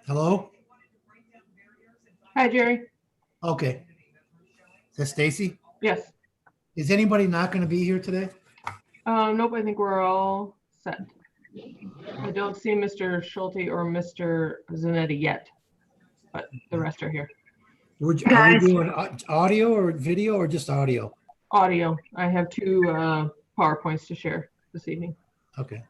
Hello? Hi, Jerry. Okay. Is that Stacy? Yes. Is anybody not going to be here today? Nope, I think we're all set. I don't see Mr. Schulte or Mr. Zanetti yet, but the rest are here. Are we doing audio or video or just audio? Audio. I have two PowerPoints to share this evening. Okay.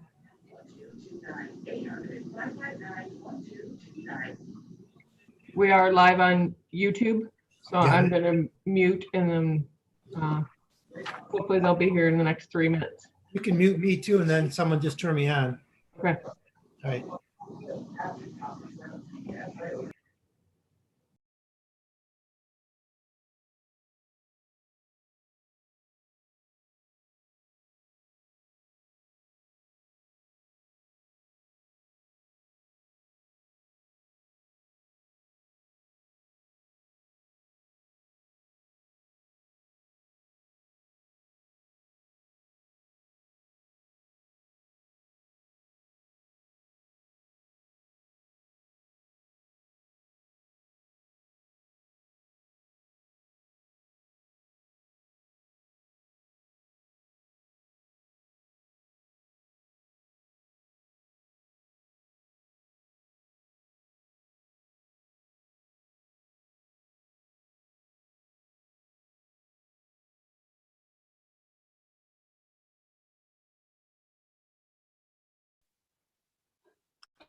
We are live on YouTube, so Got I'm it. going to mute and then hopefully they'll be here in the next 3 minutes. You can mute me too, and then someone just turn me on. Okay. All right.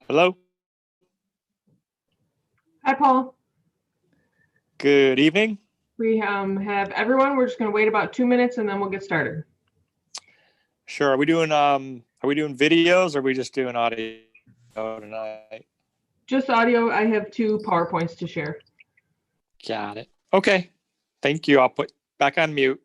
Hello. Hi, Paul. Good evening. We have everyone. We're just going to wait about 2 minutes and then we'll get started. Sure. Are we doing videos or are we just doing audio tonight? Just audio. I have two PowerPoints to share. Got it. Okay. Thank you. I'll put back on mute.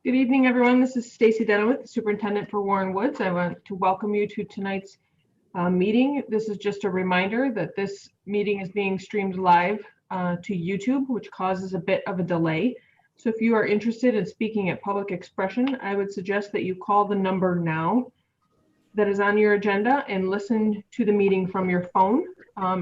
Good evening, everyone. This is Stacy Denowith, Superintendent for Warren Woods. I want to welcome you to tonight's meeting. This is just a reminder that this meeting is being streamed live to YouTube, which causes a bit of a delay. So if you are interested in speaking at public expression, I would suggest that you call the number now that is on your agenda and listen to the meeting from your phone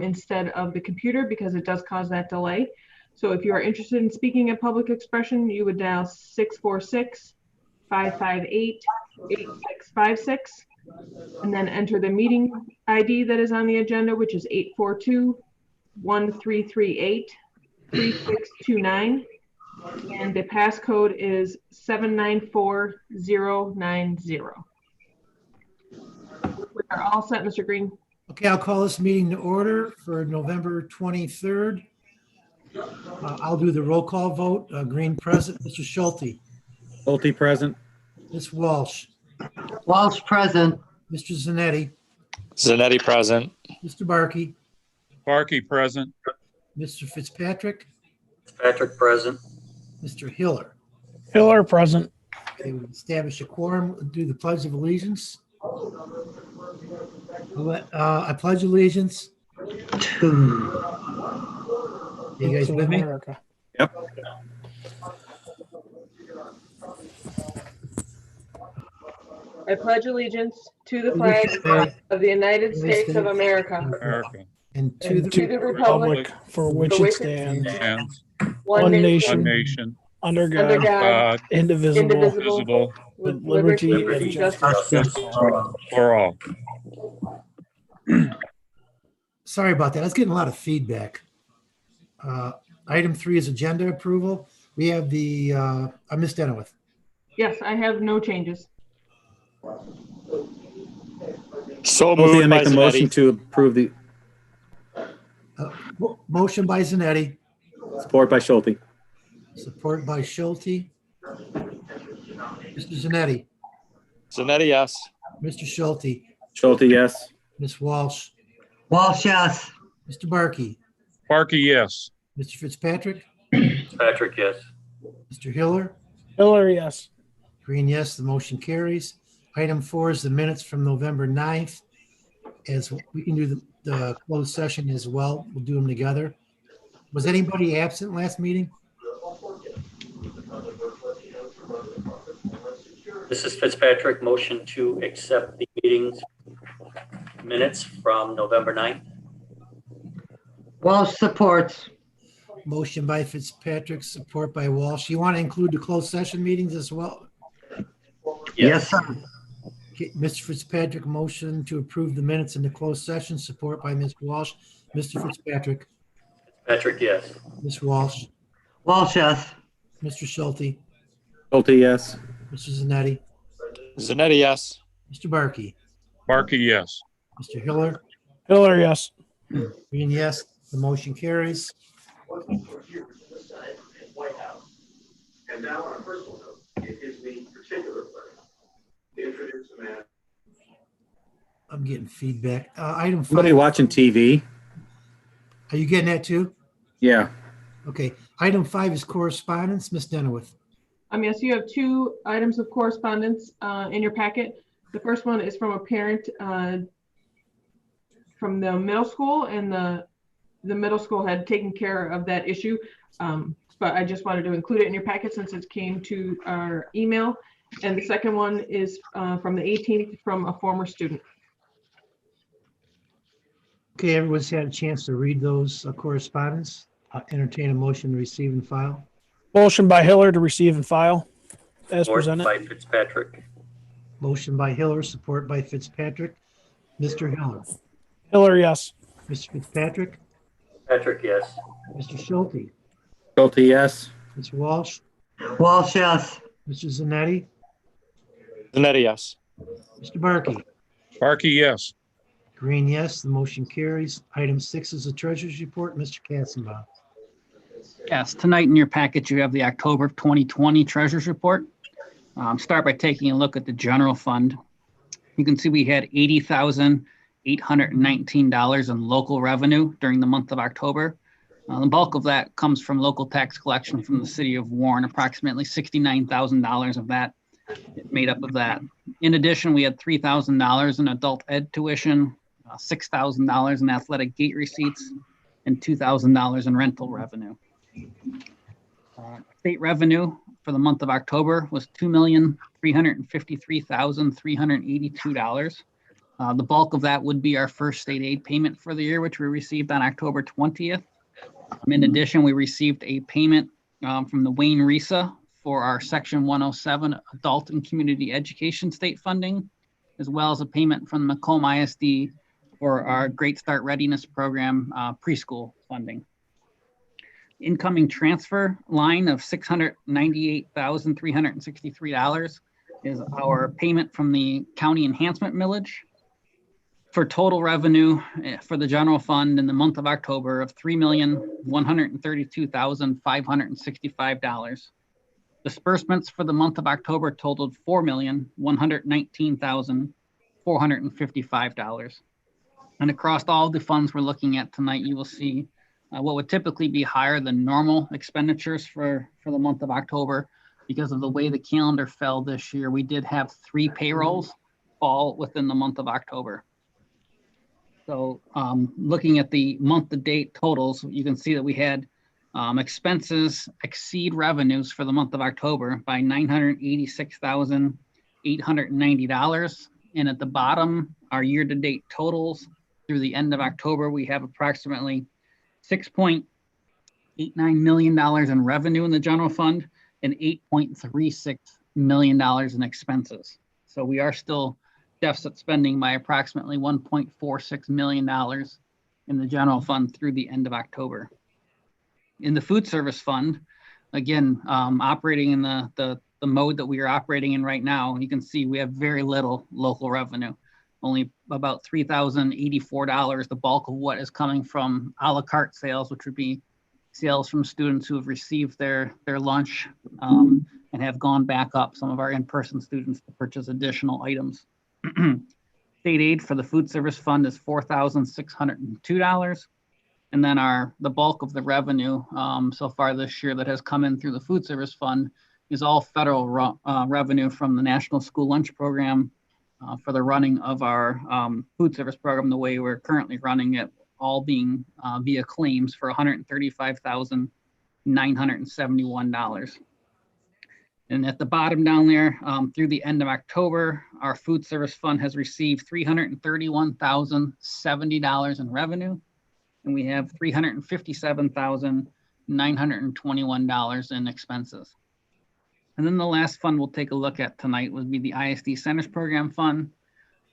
instead of the computer, because it does cause that delay. So if you are interested in speaking at public expression, you would dial 646-558-8656 and then enter the meeting ID that is on the agenda, which is 842-1338-3629. And the passcode is 794090. We are all set, Mr. Green. Okay, I'll call this meeting to order for November 23rd. I'll do the roll call vote. Green present. Mr. Schulte. Schulte present. Ms. Walsh. Walsh present. Mr. Zanetti. Zanetti present. Mr. Barkey. Barkey present. Mr. Fitzpatrick. Patrick present. Mr. Hiller. Hiller present. Okay, we establish a quorum, do the Pledge of Allegiance. I pledge allegiance. To You guys to with me? America. Yep. I pledge allegiance to the flag of the United States of America America. And to And the to the republic for which for it which it stands, And one nation, one nation, under under God, God, God, indivisible, indivisible, with with liberty liberty and and justice justice. for all. for all. Sorry about that. I was getting a lot of feedback. Item 3 is agenda approval. We have the, Ms. Denowith. Yes, I have no changes. So Both moved by make a motion Zanetti. to approve the Motion by Zanetti, support by Schulte. support by Schulte. Mr. Zanetti, Zanetti, yes. Mr. Schulte, Schulte, yes. Ms. Walsh, Walsh, yes. Mr. Barkey, Parker, yes. Mr. Fitzpatrick, Patrick, yes. Mr. Hiller, Hillary, yes. Green, yes, the motion carries. Item 4 is the minutes from November 9th. As we can do the closed session as well. We'll do them together. Was anybody absent last meeting? This is Fitzpatrick. Motion to accept the meetings minutes from November 9th. Walsh supports. Motion by Fitzpatrick, support by Walsh. You want to include the closed session meetings as well? Yes, sir. Okay, Mr. Fitzpatrick, motion to approve the minutes in the closed session, support by Ms. Walsh. Mr. Fitzpatrick, Patrick, yes. Ms. Walsh, Walsh, yes. Mr. Schulte, Schulte, yes. Mr. Zanetti, Zanetti, yes. Mr. Barkey, Parker, yes. Mr. Hiller, Hillary, yes. Green, yes, the motion carries. And now, on a personal note, it gives me particular pleasure to introduce a man. I'm getting feedback. Item Somebody 5, watching TV? are you getting that too? Yeah. Okay. Item 5 is correspondence. Ms. Denowith. Yes, you have 2 items of correspondence in your packet. The first one is from a parent from the middle school, and the middle school had taken care of that issue. But I just wanted to include it in your packet since it came to our email. And the second one is from the 18th from a former student. Okay, everyone's had a chance to read those correspondence. Entertain a motion to receive and file. Motion by Hiller to receive and file as Support presented. by Fitzpatrick. Motion by Hiller, support by Fitzpatrick. Mr. Hiller, Hillary, yes. Mr. Fitzpatrick, Patrick, yes. Mr. Schulte, Schulte, yes. Ms. Walsh, Walsh, yes. Mr. Zanetti, Zanetti, yes. Mr. Barkey. Parker, yes. Green, yes, the motion carries. Item 6 is the treasurer's report. Mr. Katzenbaum. Yes, tonight in your package, you have the October 2020 Treasurers Report. Start by taking a look at the general fund. You can see we had $80,819 in local revenue during the month of October. The bulk of that comes from local tax collection from the city of Warren, approximately $69,000 of that made up of that. In addition, we had $3,000 in adult ed tuition, $6,000 in athletic gate receipts, and $2,000 in rental revenue. State revenue for the month of October was $2,353,382. The bulk of that would be our first state aid payment for the year, which we received on October 20th. In addition, we received a payment from the Wayne RESA for our Section 107 Adult and Community Education State Funding, as well as a payment from Macomb ISD for our Great Start Readiness Program preschool funding. Incoming transfer line of $698,363 is our payment from the county enhancement millage for total revenue for the general fund in the month of October of $3,132,565. Disbursements for the month of October totaled $4,119,455. And across all the funds we're looking at tonight, you will see what would typically be higher than normal expenditures for the month of October because of the way the calendar fell this year, we did have 3 payrolls fall within the month of October. So looking at the month-to-date totals, you can see that we had expenses exceed revenues for the month of October by $986,890. And at the bottom, our year-to-date totals through the end of October, we have approximately $6.89 million in revenue in the general fund and $8.36 million in expenses. So we are still deficit spending by approximately $1.46 million in the general fund through the end of October. In the food service fund, again, operating in the mode that we are operating in right now, you can see we have very little local revenue, only about $3,084, the bulk of what is coming from a la carte sales, which would be sales from students who have received their lunch and have gone back up, some of our in-person students, to purchase additional items. State aid for the food service fund is $4,602. And then the bulk of the revenue so far this year that has come in through the food service fund is all federal revenue from the National School Lunch Program for the running of our food service program the way we're currently running it, all being via claims for $135,971. And at the bottom down there, through the end of October, our food service fund has received $331,070 in revenue, and we have $357,921 in expenses. And then the last fund we'll take a look at tonight would be the ISD Centers Program Fund.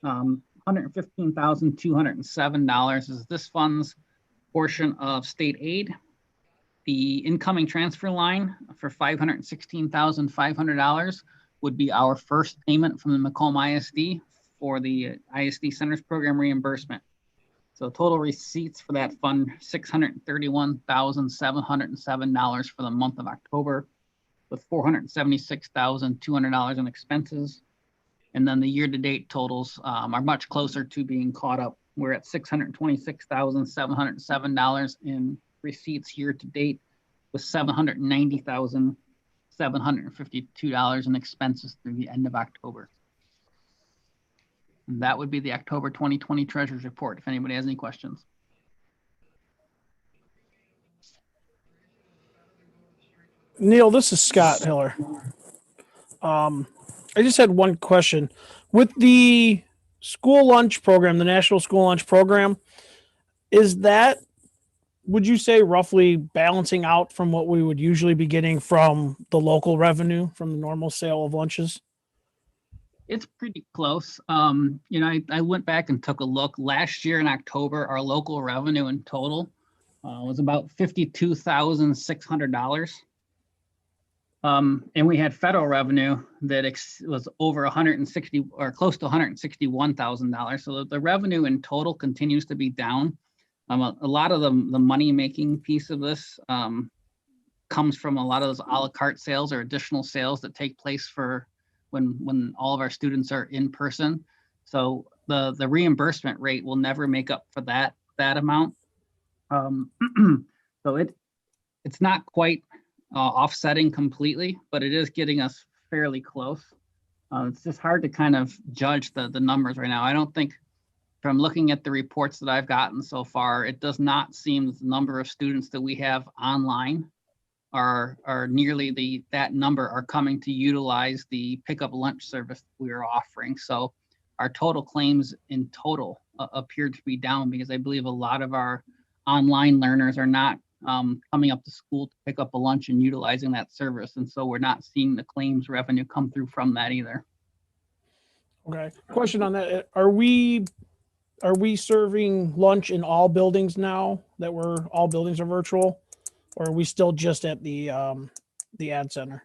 $115,207 is this fund's portion of state aid. The incoming transfer line for $516,500 would be our first payment from the Macomb ISD for the ISD Centers Program reimbursement. So total receipts for that fund, $631,707 for the month of October, with $476,200 in expenses. And then the year-to-date totals are much closer to being caught up. We're at $626,707 in receipts year-to-date, with $790,752 in expenses through the end of October. And that would be the October 2020 Treasurer's Report, if anybody has any questions. Neil, this is Scott Hiller. I just had one question. With the school lunch program, the National School Lunch Program, is that, would you say, roughly balancing out from what we would usually be getting from the local revenue from the normal sale of lunches? It's pretty close. You know, I went back and took a look. Last year in October, our local revenue in total was about $52,600. And we had federal revenue that was over 160 or close to $161,000. So the revenue in total continues to be down. A lot of the money making piece of this comes from a lot of those a la carte sales or additional sales that take place for when all of our students are in person. So the reimbursement rate will never make up for that amount. So it's not quite offsetting completely, but it is getting us fairly close. It's just hard to kind of judge the numbers right now. I don't think, from looking at the reports that I've gotten so far, it does not seem that the number of students that we have online are nearly that number are coming to utilize the pickup lunch service we are offering. So our total claims in total appear to be down because I believe a lot of our online learners are not coming up to school to pick up a lunch and utilizing that service. And so we're not seeing the claims revenue come through from that either. Okay. Question on that. Are we serving lunch in all buildings now that all buildings are virtual, or are we still just at the ad center?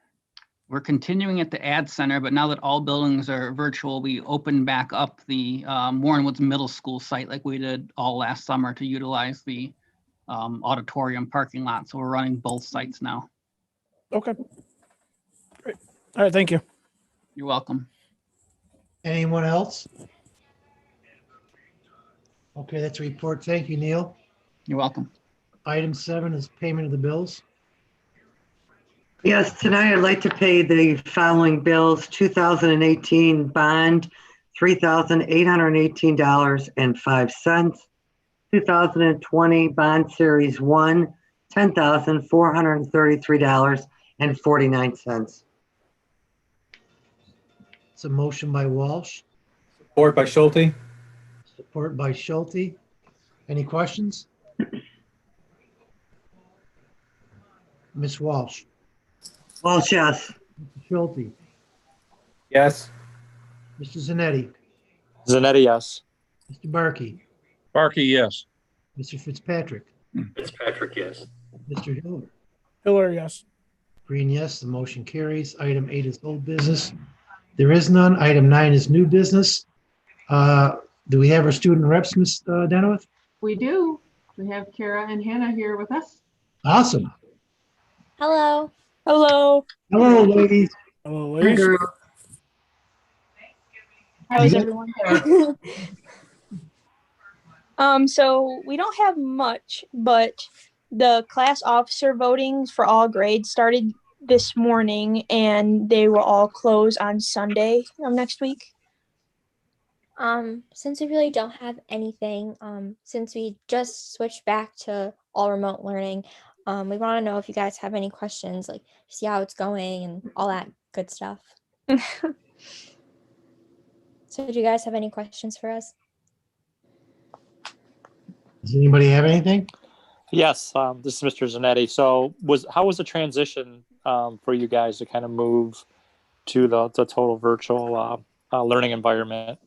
We're continuing at the ad center, but now that all buildings are virtual, we opened back up the Warren Woods Middle School site like we did all last summer to utilize the auditorium parking lot. So we're running both sites now. Okay. Great. All right. Thank you. You're welcome. Anyone else? Okay, that's a report. Thank you, Neil. You're welcome. Item 7 is payment of the bills. Yes, tonight I'd like to pay the following bills. 2018 bond, $3,818.05. 2020 bond series 1, $10,433.49. It's a motion by Walsh, Support by Schulte. support by Schulte. Any questions? Ms. Walsh, Walsh, yes. Schulte, Yes. Mr. Zanetti, Zanetti, yes. Mr. Barkey, Barkey, yes. Mr. Fitzpatrick, Fitzpatrick, yes. Mr. Hill. Hiller, yes. Green, yes, the motion carries. Item 8 is old business. There is none. Item 9 is new business. Do we have our student reps, Ms. Denowith? We do. We have Kara and Hannah here with us. Awesome. Hello. Hello. Hello, ladies. Hello, Hi, ladies. girl. How's Yeah. everyone? So we don't have much, but the class officer votings for all grades started this morning and they will all close on Sunday of next week. Since we really don't have anything, since we just switched back to all remote learning, we want to know if you guys have any questions, like see how it's going and all that good stuff. So do you guys have any questions for us? Does anybody have anything? Yes, this is Mr. Zanetti. So how was the transition for you guys to kind of move to the total virtual learning environment?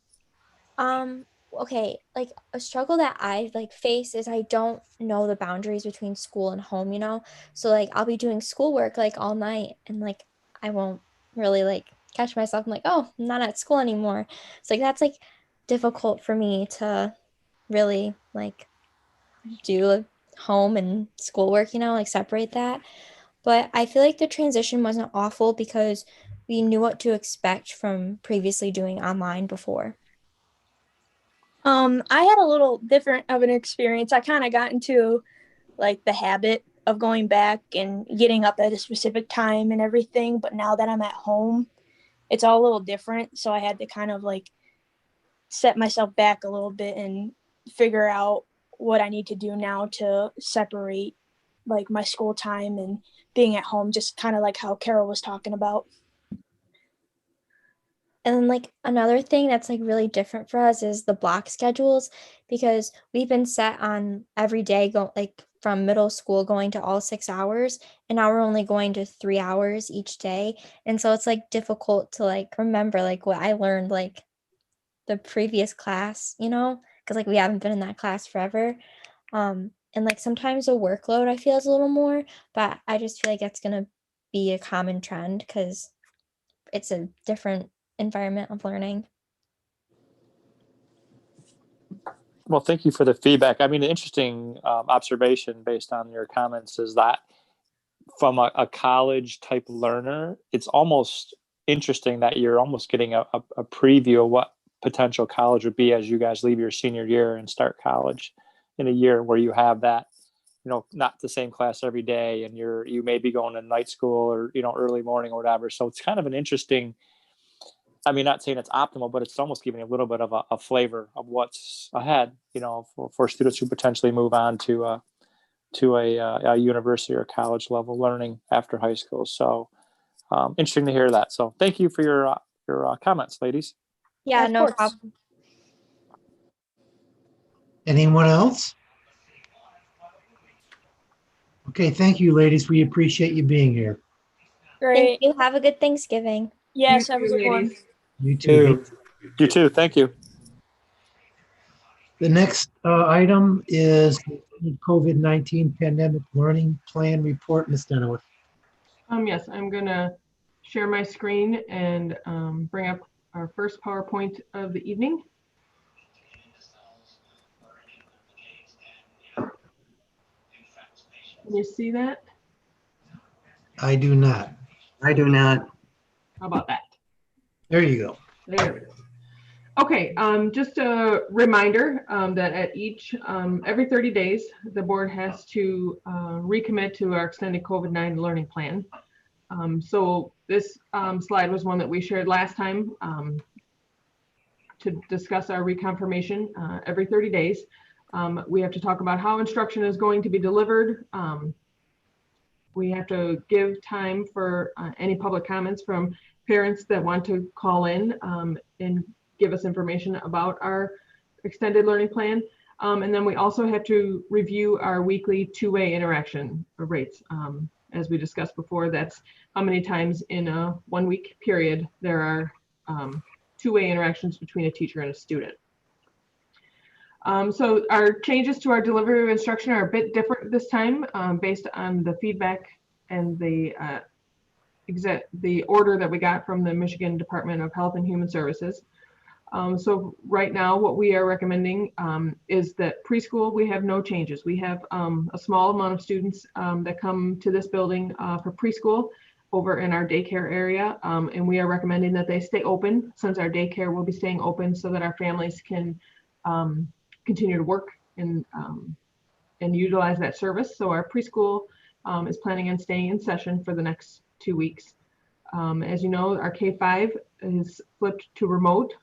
Okay, like a struggle that I face is I don't know the boundaries between school and home, you know? So like I'll be doing schoolwork like all night and like I won't really catch myself. I'm like, oh, I'm not at school anymore. So that's difficult for me to really do home and schoolwork, you know, separate that. But I feel like the transition wasn't awful because we knew what to expect from previously doing online before. I had a little different of an experience. I kind of got into the habit of going back and getting up at a specific time and everything. But now that I'm at home, it's all a little different. So I had to kind of set myself back a little bit and figure out what I need to do now to separate my school time and being at home, just kind of like how Carol was talking about. And then another thing that's really different for us is the block schedules, because we've been set on every day from middle school going to all 6 hours, and now we're only going to 3 hours each day. And so it's difficult to remember what I learned the previous class, you know, because we haven't been in that class forever. And sometimes the workload I feel is a little more, but I just feel that's gonna be a common trend because it's a different environment of learning. Well, thank you for the feedback. I mean, an interesting observation based on your comments is that from a college type learner, it's almost interesting that you're almost getting a preview of what potential college would be as you guys leave your senior year and start college in a year where you have that, you know, not the same class every day, and you may be going to night school or, you know, early morning or whatever. So it's kind of an interesting, I mean, not saying it's optimal, but it's almost giving a little bit of a flavor of what's ahead, you know, for students who potentially move on to a university or college level learning after high school. So interesting to hear that. So thank you for your comments, ladies. Yeah, Of no course. problem. Anyone else? Okay, thank you, ladies. We appreciate you being here. Great. Thank you. Have a good Thanksgiving. Yes, You have a too, good one. ladies. You too. You too. Thank you. The next item is COVID-19 pandemic learning plan report. Ms. Denowith. Yes, I'm gonna share my screen and bring up our first PowerPoint of the evening. Can you see that? I do not. I do not. How about that? There you go. There we go. Okay, just a reminder that at every 30 days, the board has to recommit to our extended COVID-19 learning plan. So this slide was one that we shared last time to discuss our reconfirmation every 30 days. We have to talk about how instruction is going to be delivered. We have to give time for any public comments from parents that want to call in and give us information about our extended learning plan. And then we also have to review our weekly two-way interaction rates. As we discussed before, that's how many times in a 1 week period there are two-way interactions between a teacher and a student. So our changes to our delivery of instruction are a bit different this time based on the feedback and the order that we got from the Michigan Department of Health and Human Services. So right now what we are recommending is that preschool, we have no changes. We have a small amount of students that come to this building for preschool over in our daycare area. And we are recommending that they stay open since our daycare will be staying open so that our families can continue to work and utilize that service. So our preschool is planning on staying in session for the next 2 weeks. As you know, our K-5 is flipped to remote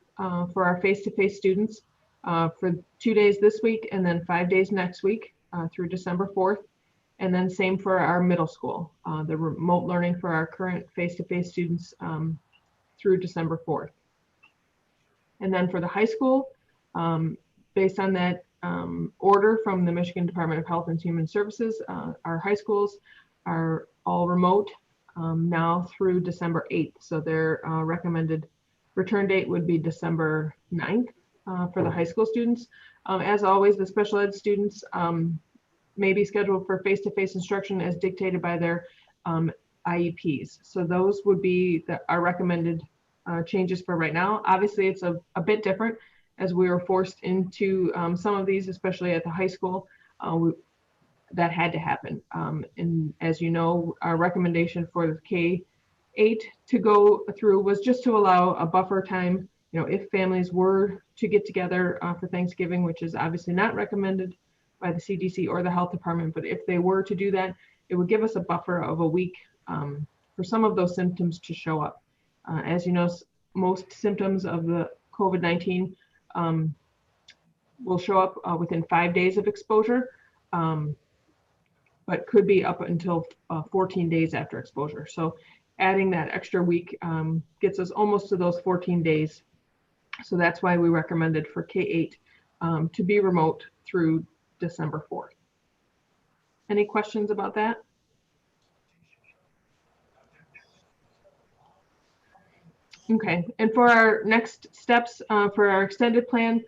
for our face-to-face students for 2 days this week and then 5 days next week through December 4th. And then same for our middle school, the remote learning for our current face-to-face students through December 4th. And then for the high school, based on that order from the Michigan Department of Health and Human Services, our high schools are all remote now through December 8th. So their recommended return date would be December 9th for the high school students. As always, the special ed students may be scheduled for face-to-face instruction as dictated by their IEPs. So those would be our recommended changes for right now. Obviously, it's a bit different as we were forced into some of these, especially at the high school, that had to happen. And as you know, our recommendation for the K-8 to go through was just to allow a buffer time, if families were to get together for Thanksgiving, which is obviously not recommended by the CDC or the health department, but if they were to do that, it would give us a buffer of a week for some of those symptoms to show up. As you know, most symptoms of the COVID-19 will show up within 5 days of exposure, but could be up until 14 days after exposure. So adding that extra week gets us almost to those 14 days. So that's why we recommended for K-8 to be remote through December 4th. Any questions about that? Okay, and for our next steps for our extended plan,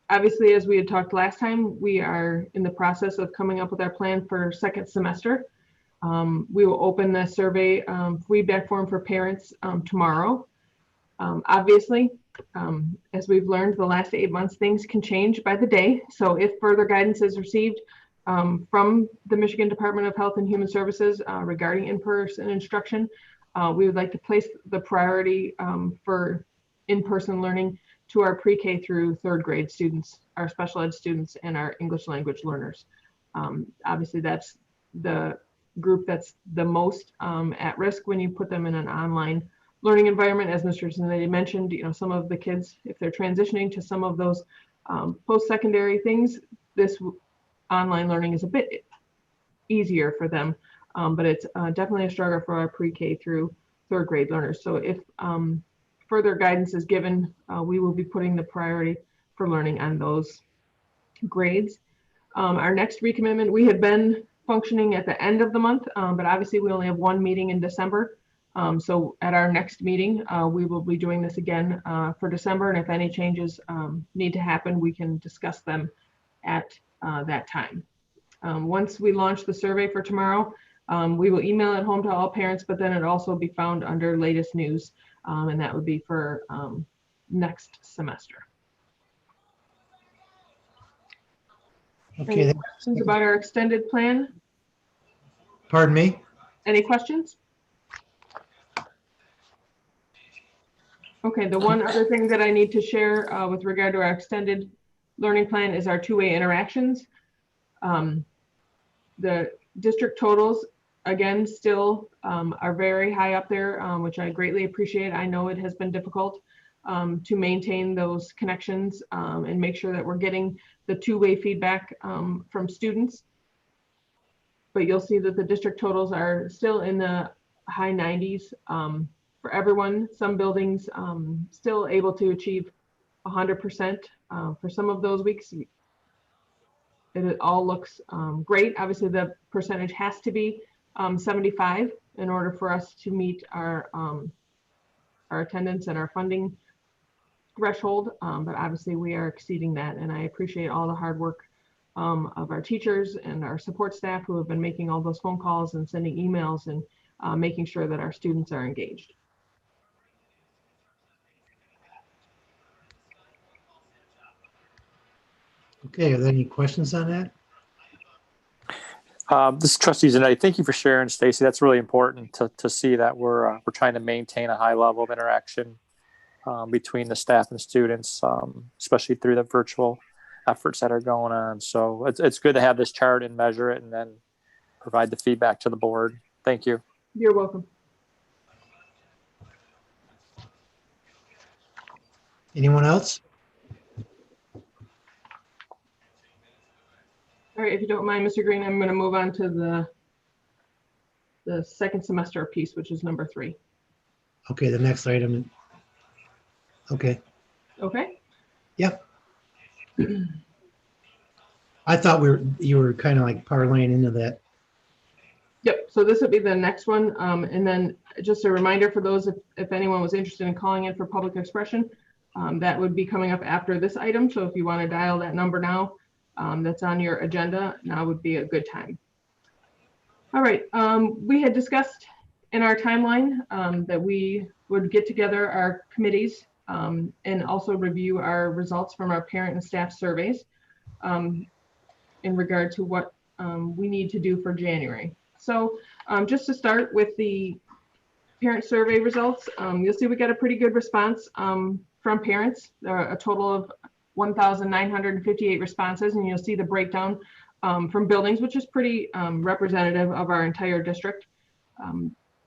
obviously, as we had talked last time, we are in the process of coming up with our plan for second semester. We will open the survey feedback form for parents tomorrow. Obviously, as we've learned the last 8 months, things can change by the day. So if further guidance is received from the Michigan Department of Health and Human Services regarding in-person instruction, we would like to place the priority for in-person learning to our pre-K through third grade students, our special ed students, and our English language learners. Obviously, that's the group that's the most at risk when you put them in an online learning environment. As Mr. Zanetti mentioned, some of the kids, if they're transitioning to some of those post-secondary things, this online learning is a bit easier for them, but it's definitely a struggle for our pre-K through third grade learners. So if further guidance is given, we will be putting the priority for learning on those grades. Our next recommitment, we had been functioning at the end of the month, but obviously we only have one meeting in December. So at our next meeting, we will be doing this again for December, and if any changes need to happen, we can discuss them at that time. Once we launch the survey for tomorrow, we will email it home to all parents, but then it'll also be found under latest news, and that would be for next semester. Okay. Any questions about our extended plan? Pardon me? Any questions? Okay, the one other thing that I need to share with regard to our extended learning plan is our two-way interactions. The district totals again, still are very high up there, which I greatly appreciate. I know it has been difficult to maintain those connections and make sure that we're getting the two-way feedback from students. But you'll see that the district totals are still in the high 90s for everyone. Some buildings still able to achieve 100% for some of those weeks. It all looks great. Obviously, the percentage has to be 75 in order for us to meet our attendance and our funding threshold. But obviously, we are exceeding that, and I appreciate all the hard work of our teachers and our support staff who have been making all those phone calls and sending emails and making sure that our students are engaged. Okay, are there any questions on that? This is Trustee Zanetti. Thank you for sharing, Stacy. That's really important to see that we're trying to maintain a high level of interaction between the staff and students, especially through the virtual efforts that are going on. So it's good to have this chart and measure it and then provide the feedback to the board. Thank you. You're welcome. Anyone else? All right, if you don't mind, Mr. Green, I'm going to move on to the second semester piece, which is number 3. Okay, the next item. Okay, Okay. yep. I thought you were kind of like parlaying into that. Yep, so this would be the next one. And then just a reminder for those, if anyone was interested in calling in for public expression, that would be coming up after this item. So if you want to dial that number now, that's on your agenda, now would be a good time. All right, we had discussed in our timeline that we would get together our committees and also review our results from our parent and staff surveys in regard to what we need to do for January. So just to start with the parent survey results, you'll see we got a pretty good response from parents, a total of 1,958 responses, and you'll see the breakdown from buildings, which is pretty representative of our entire district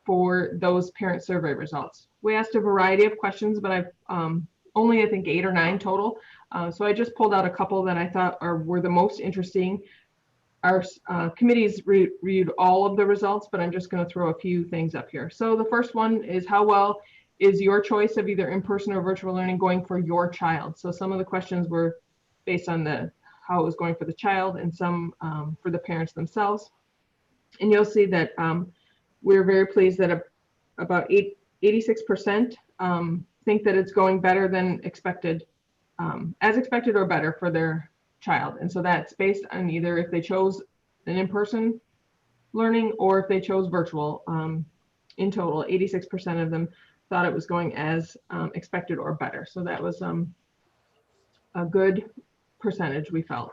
for those parent survey results. We asked a variety of questions, but I've only, I think, 8 or 9 total. So I just pulled out a couple that I thought were the most interesting. Our committees reviewed all of the results, but I'm just going to throw a few things up here. So the first one is, how well is your choice of either in-person or virtual learning going for your child? So some of the questions were based on how it was going for the child, and some for the parents themselves. And you'll see that we're very pleased that about 86% think that it's going better than expected, as expected or better for their child. And so that's based on either if they chose an in-person learning or if they chose virtual. In total, 86% of them thought it was going as expected or better. So that was a good percentage, we felt.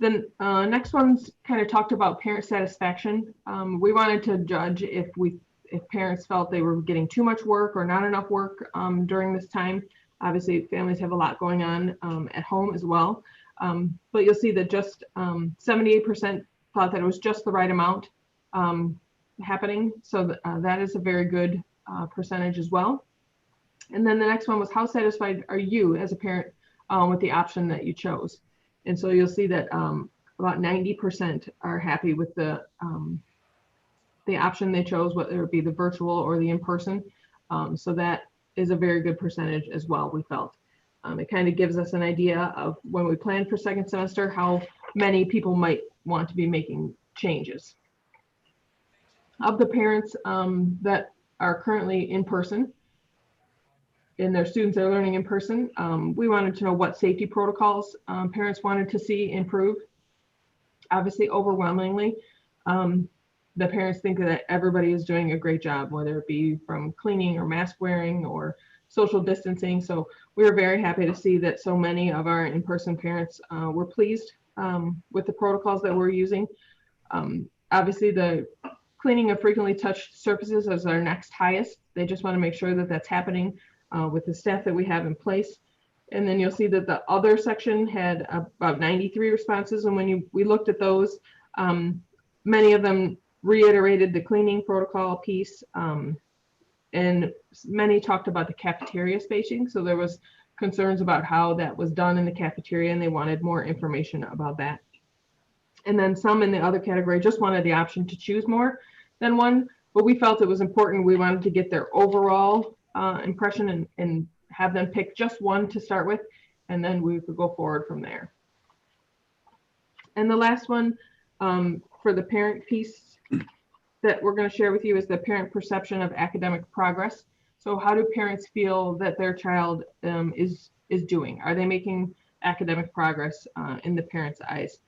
Then next one's kind of talked about parent satisfaction. We wanted to judge if parents felt they were getting too much work or not enough work during this time. Obviously, families have a lot going on at home as well. But you'll see that just 78% thought that it was just the right amount happening. So that is a very good percentage as well. And then the next one was, how satisfied are you as a parent with the option that you chose? And so you'll see that about 90% are happy with the option they chose, whether it be the virtual or the in-person. So that is a very good percentage as well, we felt. It kind of gives us an idea of when we plan for second semester, how many people might want to be making changes. Of the parents that are currently in person and their students are learning in person, we wanted to know what safety protocols parents wanted to see improve. Obviously, overwhelmingly, the parents think that everybody is doing a great job, whether it be from cleaning or mask wearing or social distancing. So we were very happy to see that so many of our in-person parents were pleased with the protocols that we're using. Obviously, the cleaning of frequently touched surfaces is our next highest. They just want to make sure that that's happening with the staff that we have in place. And then you'll see that the other section had about 93 responses. And when we looked at those, many of them reiterated the cleaning protocol piece, and many talked about the cafeteria spacing. So there was concerns about how that was done in the cafeteria, and they wanted more information about that. And then some in the other category just wanted the option to choose more than one, but we felt it was important. We wanted to get their overall impression and have them pick just one to start with, and then we could go forward from there. And the last one for the parent piece that we're going to share with you is the parent perception of academic progress. So how do parents feel that their child is doing? Are they making academic progress in the parents' eyes?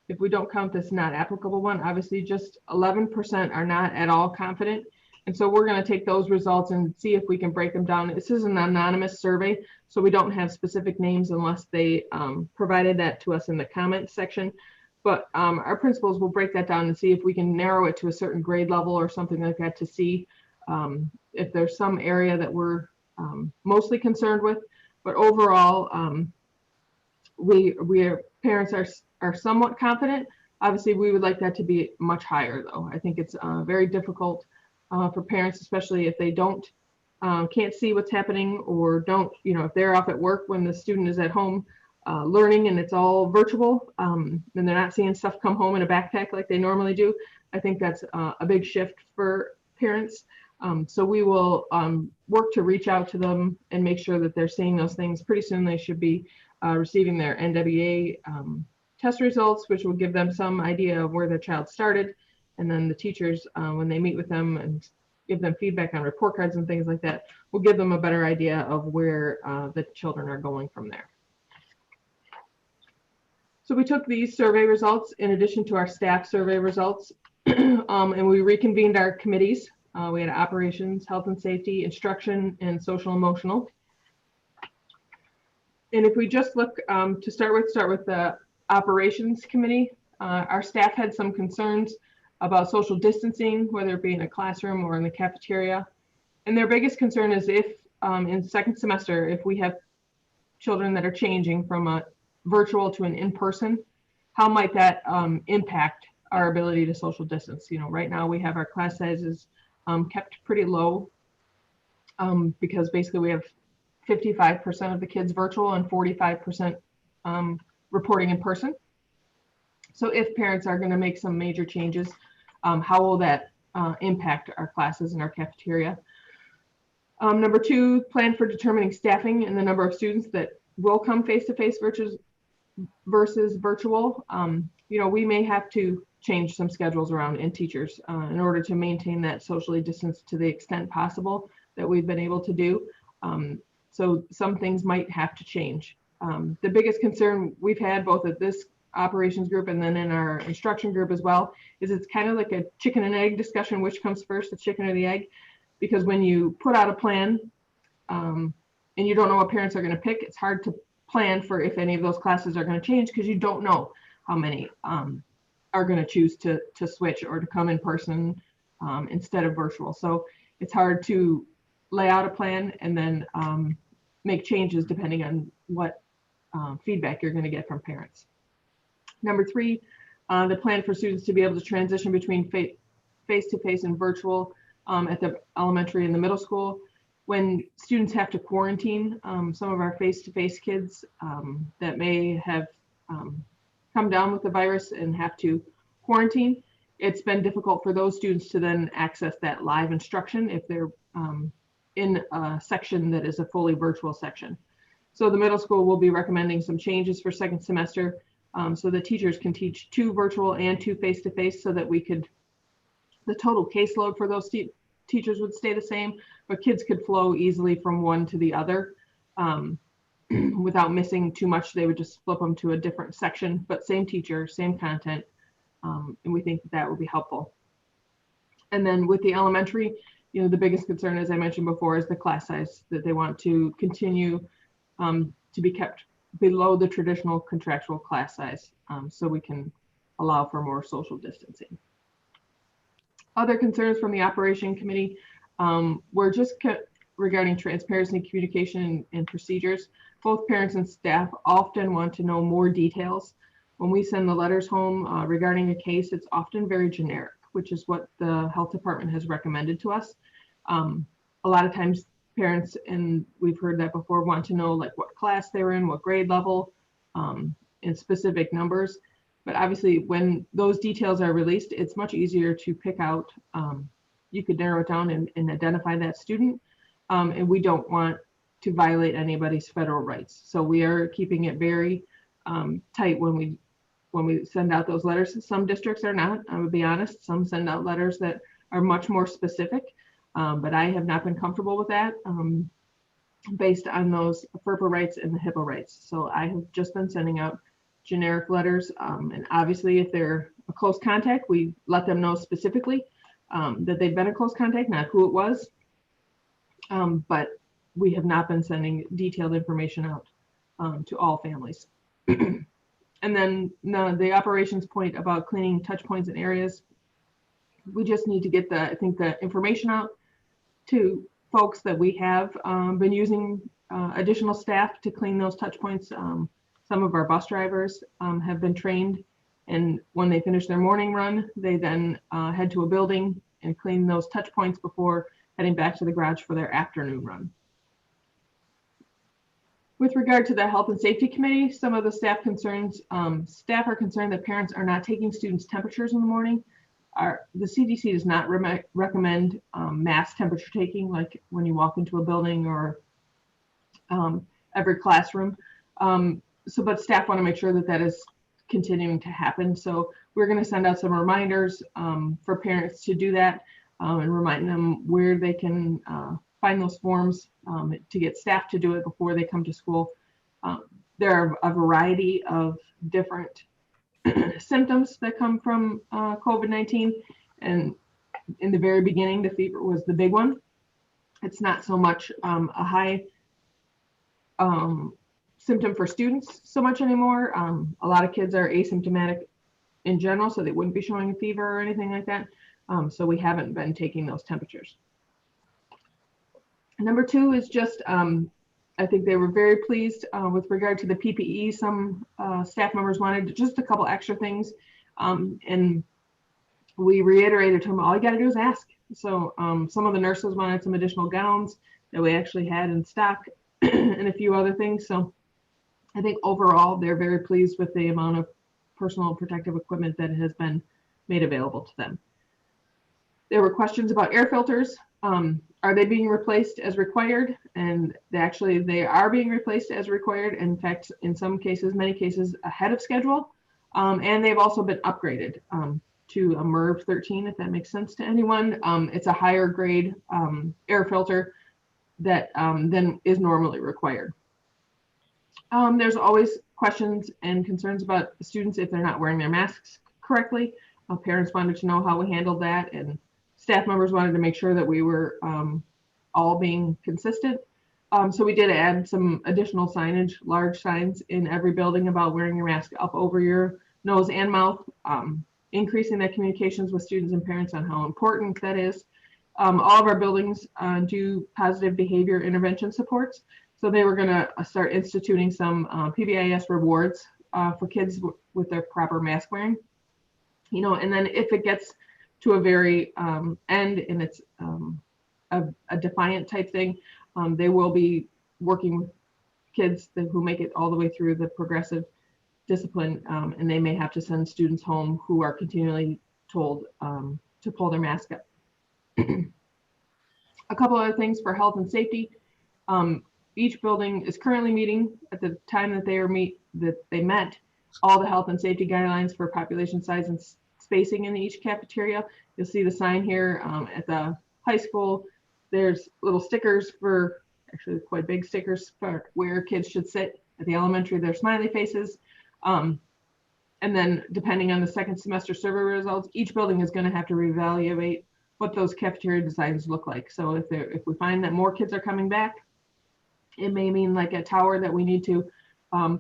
If we don't count this not applicable one, obviously just 11% are not at all confident. And so we're going to take those results and see if we can break them down. This is an anonymous survey, so we don't have specific names unless they provided that to us in the comment section. But our principals will break that down and see if we can narrow it to a certain grade level or something like that to see if there's some area that we're mostly concerned with. But overall, parents are somewhat confident. Obviously, we would like that to be much higher, though. I think it's very difficult for parents, especially if they can't see what's happening, or don't, if they're off at work when the student is at home learning and it's all virtual, and they're not seeing stuff come home in a backpack like they normally do. I think that's a big shift for parents. So we will work to reach out to them and make sure that they're seeing those things. Pretty soon they should be receiving their NWA test results, which will give them some idea of where their child started. And then the teachers, when they meet with them and give them feedback on report cards and things like that, will give them a better idea of where the children are going from there. So we took these survey results in addition to our staff survey results, and we reconvened our committees. We had operations, health and safety, instruction, and social emotional. And if we just look to start with the operations committee, our staff had some concerns about social distancing, whether it be in a classroom or in the cafeteria. And their biggest concern is if in second semester, if we have children that are changing from a virtual to an in-person, how might that impact our ability to social distance? Right now we have our class sizes kept pretty low because basically we have 55% of the kids virtual and 45% reporting in person. So if parents are going to make some major changes, how will that impact our classes and our cafeteria? Number two, plan for determining staffing and the number of students that will come face-to-face versus virtual. We may have to change some schedules around in teachers in order to maintain that socially distanced to the extent possible that we've been able to do. So some things might have to change. The biggest concern we've had both at this operations group and then in our instruction group as well is it's kind of like a chicken and egg discussion, which comes first, the chicken or the egg, because when you put out a plan and you don't know what parents are going to pick, it's hard to plan for if any of those classes are going to change because you don't know how many are going to choose to switch or to come in person instead of virtual. So it's hard to lay out a plan and then make changes depending on what feedback you're going to get from parents. Number three, the plan for students to be able to transition between face-to-face and virtual at the elementary and the middle school. When students have to quarantine, some of our face-to-face kids that may have come down with the virus and have to quarantine, it's been difficult for those students to then access that live instruction if they're in a section that is a fully virtual section. So the middle school will be recommending some changes for second semester so the teachers can teach 2 virtual and 2 face-to-face so that the total caseload for those teachers would stay the same, but kids could flow easily from one to the other without missing too much. They would just flip them to a different section, but same teacher, same content, and we think that would be helpful. And then with the elementary, the biggest concern, as I mentioned before, is the class size, that they want to continue to be kept below the traditional contractual class size so we can allow for more social distancing. Other concerns from the operation committee were just regarding transparency, communication, and procedures. Both parents and staff often want to know more details when we send the letters home regarding a case, it's often very generic, which is what the health department has recommended to us. A lot of times parents, and we've heard that before, want to know like what class they were in, what grade level, and specific numbers. But obviously when those details are released, it's much easier to pick out. You could narrow it down and identify that student. And we don't want to violate anybody's federal rights. So we are keeping it very tight when we send out those letters. Some districts are not, I would be honest. Some send out letters that are much more specific, but I have not been comfortable with that based on those FERPA rights and the HIPAA rights. So I have just been sending out generic letters. And obviously if they're a close contact, we let them know specifically that they've been a close contact, not who it was. But we have not been sending detailed information out to all families. And then the operations point about cleaning touch points and areas, we just need to get the information out to folks that we have been using additional staff to clean those touch points. Some of our bus drivers have been trained, and when they finish their morning run, they then head to a building and clean those touch points before heading back to the garage for their afternoon run. With regard to the health and safety committee, some of the staff concerns, staff are concerned that parents are not taking students' temperatures in the morning. The CDC does not recommend mass temperature taking, like when you walk into a building or every classroom. But staff want to make sure that that is continuing to happen. So we're going to send out some reminders for parents to do that and remind them where they can find those forms to get staff to do it before they come to school. There are a variety of different symptoms that come from COVID-19. And in the very beginning, the fever was the big one. It's not so much a high symptom for students so much anymore. A lot of kids are asymptomatic in general, so they wouldn't be showing a fever or anything like that. So we haven't been taking those temperatures. Number two is just, I think they were very pleased with regard to the PPE. Some staff members wanted just a couple extra things. And we reiterated to them, all you got to do is ask. So some of the nurses wanted some additional gowns that we actually had in stock and a few other things. So I think overall, they're very pleased with the amount of personal protective equipment that has been made available to them. There were questions about air filters. Are they being replaced as required? And they are being replaced as required. In fact, in some cases, many cases ahead of schedule. And they've also been upgraded to a MERV 13, if that makes sense to anyone. It's a higher grade air filter that than is normally required. There's always questions and concerns about students if they're not wearing their masks correctly. Parents wanted to know how we handled that, and staff members wanted to make sure that we were all being consistent. So we did add some additional signage, large signs in every building about wearing your mask up over your nose and mouth, increasing the communications with students and parents on how important that is. All of our buildings do positive behavior intervention supports. So they were gonna start instituting some PBIS rewards for kids with their proper mask wearing. And then if it gets to a very end and it's a defiant type thing, they will be working with kids who make it all the way through the progressive discipline, and they may have to send students home who are continually told to pull their mask up. A couple other things for health and safety. Each building is currently meeting at the time that they met all the health and safety guidelines for population size and spacing in each cafeteria. You'll see the sign here at the high school. There's little stickers actually quite big stickers for where kids should sit. At the elementary, they're smiley faces. And then depending on the second semester survey results, each building is going to have to reevaluate what those cafeteria designs look like. So if we find that more kids are coming back, it may mean like a tower that we need to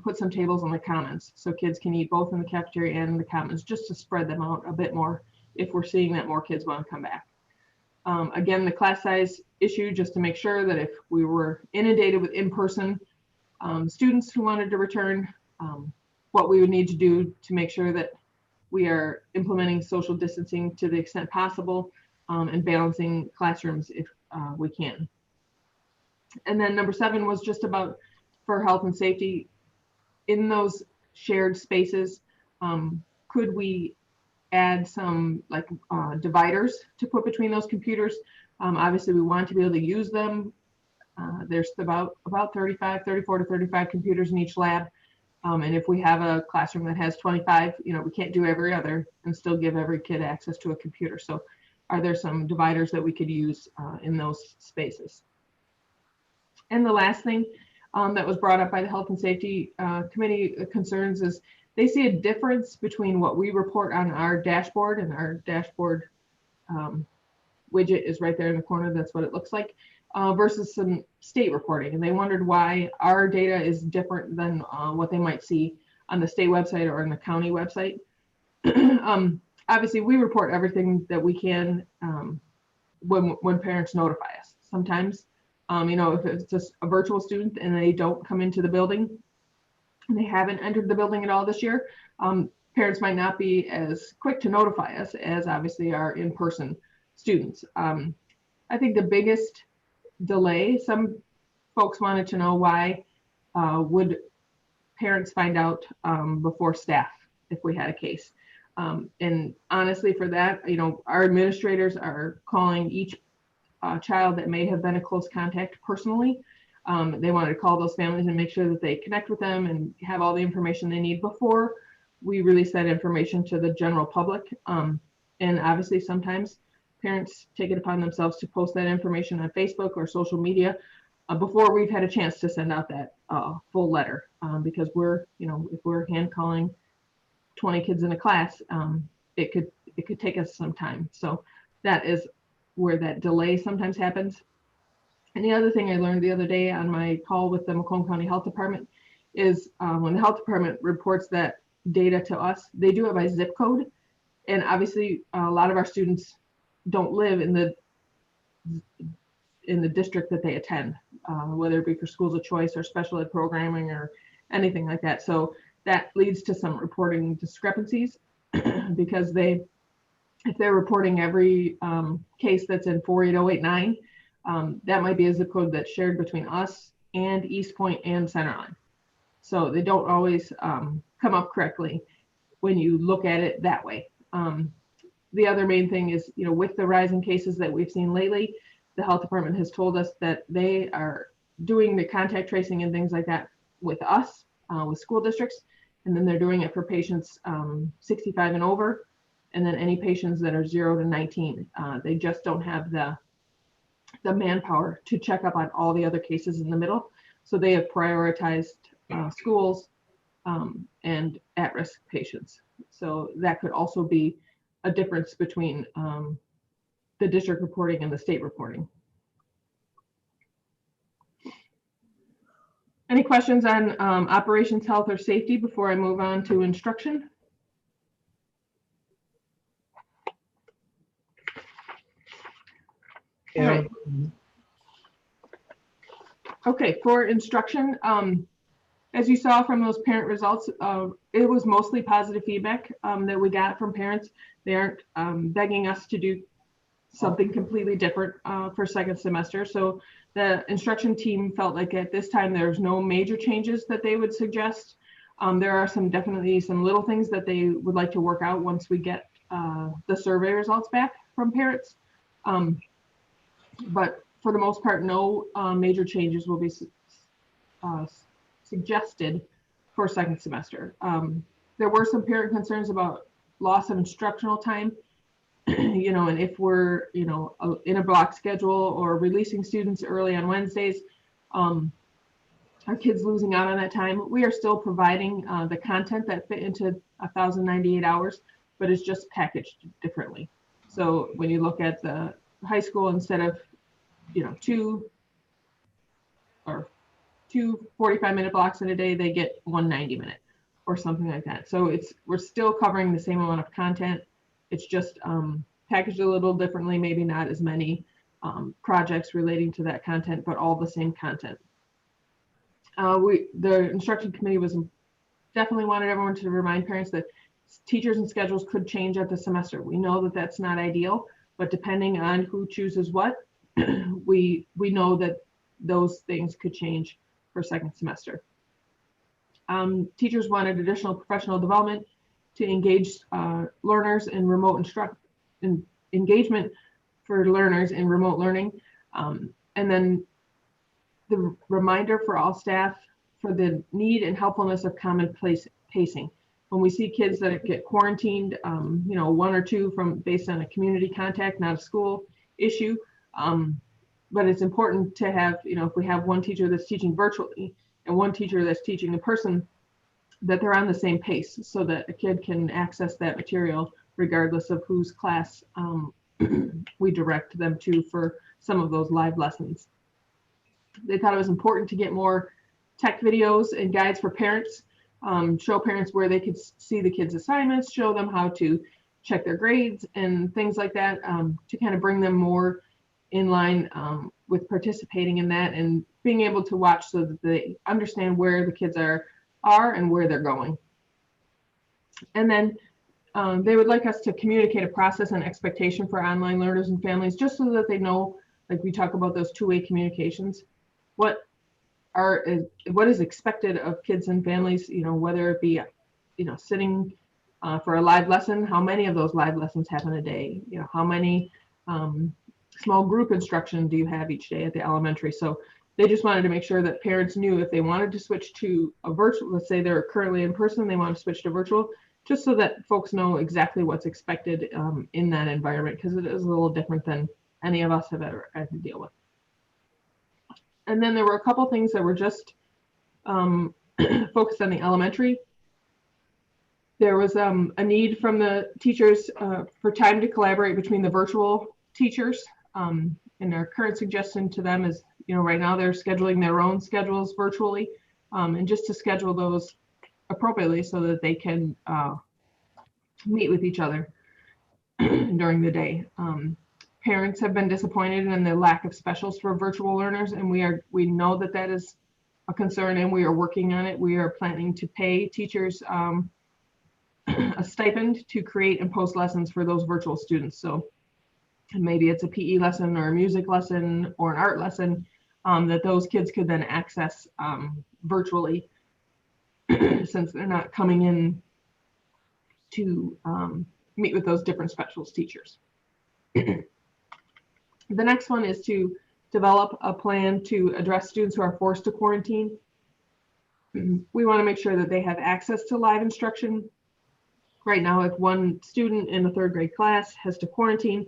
put some tables on the commons so kids can eat both in the cafeteria and in the commons, just to spread them out a bit more if we're seeing that more kids want to come back. Again, the class size issue, just to make sure that if we were inundated with in-person students who wanted to return, what we would need to do to make sure that we are implementing social distancing to the extent possible, and balancing classrooms if we can. And then number 7 was just about for health and safety in those shared spaces. Could we add some like dividers to put between those computers? Obviously, we want to be able to use them. There's about 34 to 35 computers in each lab. And if we have a classroom that has 25, we can't do every other and still give every kid access to a computer. So are there some dividers that we could use in those spaces? And the last thing that was brought up by the Health and Safety Committee concerns is they see a difference between what we report on our dashboard, and our dashboard widget is right there in the corner. That's what it looks like, versus some state reporting. And they wondered why our data is different than what they might see on the state website or on the county website. Obviously, we report everything that we can when parents notify us. Sometimes, if it's just a virtual student and they don't come into the building and they haven't entered the building at all this year, parents might not be as quick to notify us as obviously our in-person students. I think the biggest delay, some folks wanted to know why would parents find out before staff if we had a case. And honestly, for that, our administrators are calling each child that may have been a close contact personally. They wanted to call those families and make sure that they connect with them and have all the information they need before we release that information to the general public. And obviously, sometimes parents take it upon themselves to post that information on Facebook or social media before we've had a chance to send out that full letter, because we're, if we're hand calling 20 kids in a class, it could take us some time. So that is where that delay sometimes happens. And the other thing I learned the other day on my call with the Macomb County Health Department is when the health department reports that data to us, they do it by zip code. And obviously, a lot of our students don't live in the district that they attend, whether it be for schools of choice or special ed programming or anything like that. So that leads to some reporting discrepancies because if they're reporting every case that's in 48089, that might be a zip code that's shared between us and East Point and Centerline. So they don't always come up correctly when you look at it that way. The other main thing is, with the rise in cases that we've seen lately, the health department has told us that they are doing the contact tracing and things like that with us, with school districts, and then they're doing it for patients 65 and over, and then any patients that are 0 to 19. They just don't have the manpower to check up on all the other cases in the middle. So they have prioritized schools and at-risk patients. So that could also be a difference between the district reporting and the state reporting. Any questions on operations, health, or safety before I move on to instruction? Yeah. All right. Okay, for instruction, as you saw from those parent results, it was mostly positive feedback that we got from parents. They aren't begging us to do something completely different for second semester. So the instruction team felt like at this time there's no major changes that they would suggest. There are definitely some little things that they would like to work out once we get the survey results back from parents. But for the most part, no major changes will be suggested for second semester. There were some parent concerns about loss of instructional time, and if we're, in a block schedule or releasing students early on Wednesdays, our kids losing out on that time. We are still providing the content that fit into 1,098 hours, but it's just packaged differently. So when you look at the high school, instead of, two 45-minute blocks in a day, they get 1 90-minute or something like that. So we're still covering the same amount of content. It's just packaged a little differently, maybe not as many projects relating to that content, but all the same content. The instruction committee was definitely wanted everyone to remind parents that teachers and schedules could change at the semester. We know that that's not ideal, but depending on who chooses what, we know that those things could change for second semester. Teachers wanted additional professional development to engage learners in remote engagement for learners in remote learning. And then the reminder for all staff for the need and helpfulness of common pacing. When we see kids that get quarantined, you know, 1 or 2 based on a community contact, not a school issue. But it's important to have, you know, if we have one teacher that's teaching virtually and one teacher that's teaching in person, that they're on the same pace so that a kid can access that material regardless of whose class we direct them to for some of those live lessons. They thought it was important to get more tech videos and guides for parents, show parents where they could see the kids' assignments, show them how to check their grades and things like that, to kind of bring them more in line with participating in that and being able to watch so that they understand where the kids are and where they're going. And then they would like us to communicate a process and expectation for online learners and families, just so that they know, like we talk about those two-way communications, what is expected of kids and families, you know, whether it be, you know, sitting for a live lesson, how many of those live lessons happen a day, you know, how many small group instruction do you have each day at the elementary. So they just wanted to make sure that parents knew if they wanted to switch to a virtual, let's say they're currently in person, they want to switch to virtual, just so that folks know exactly what's expected in that environment, because it is a little different than any of us have ever had to deal with. And then there were a couple things that were just focused on the elementary. There was a need from the teachers for time to collaborate between the virtual teachers. And our current suggestion to them is, you know, right now they're scheduling their own schedules virtually, and just to schedule those appropriately so that they can meet with each other during the day. Parents have been disappointed in the lack of specials for virtual learners, and we know that that is a concern, and we are working on it. We are planning to pay teachers a stipend to create and post lessons for those virtual students. So maybe it's a PE lesson or a music lesson or an art lesson that those kids could then access virtually, since they're not coming in to meet with those different specials teachers. The next one is to develop a plan to address students who are forced to quarantine. We want to make sure that they have access to live instruction. Right now, if one student in a 3rd grade class has to quarantine,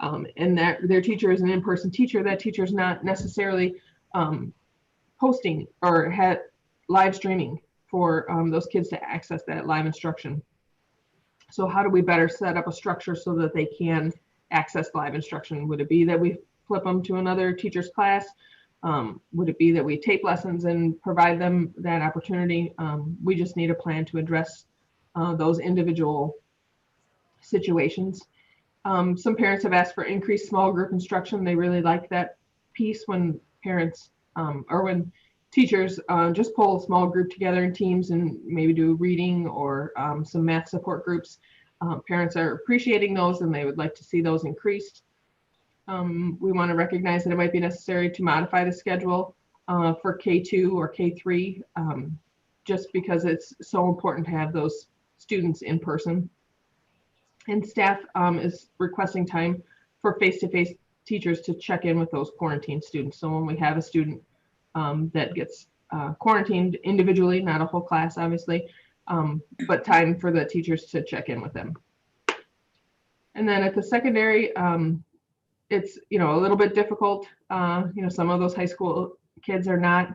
and that their teacher is an in-person teacher, that teacher is not necessarily posting or live streaming for those kids to access that live instruction. So how do we better set up a structure so that they can access live instruction? Would it be that we flip them to another teacher's class? Would it be that we tape lessons and provide them that opportunity? We just need a plan to address those individual situations. Some parents have asked for increased small group instruction. They really like that piece when parents or when teachers just pull a small group together in teams and maybe do reading or some math support groups. Parents are appreciating those and they would like to see those increased. We want to recognize that it might be necessary to modify the schedule for K2 or K3, just because it's so important to have those students in person. And staff is requesting time for face-to-face teachers to check in with those quarantined students. So when we have a student that gets quarantined individually, not a whole class, obviously, but time for the teachers to check in with them. And then at the secondary, it's, you know, a little bit difficult. You know, some of those high school kids are not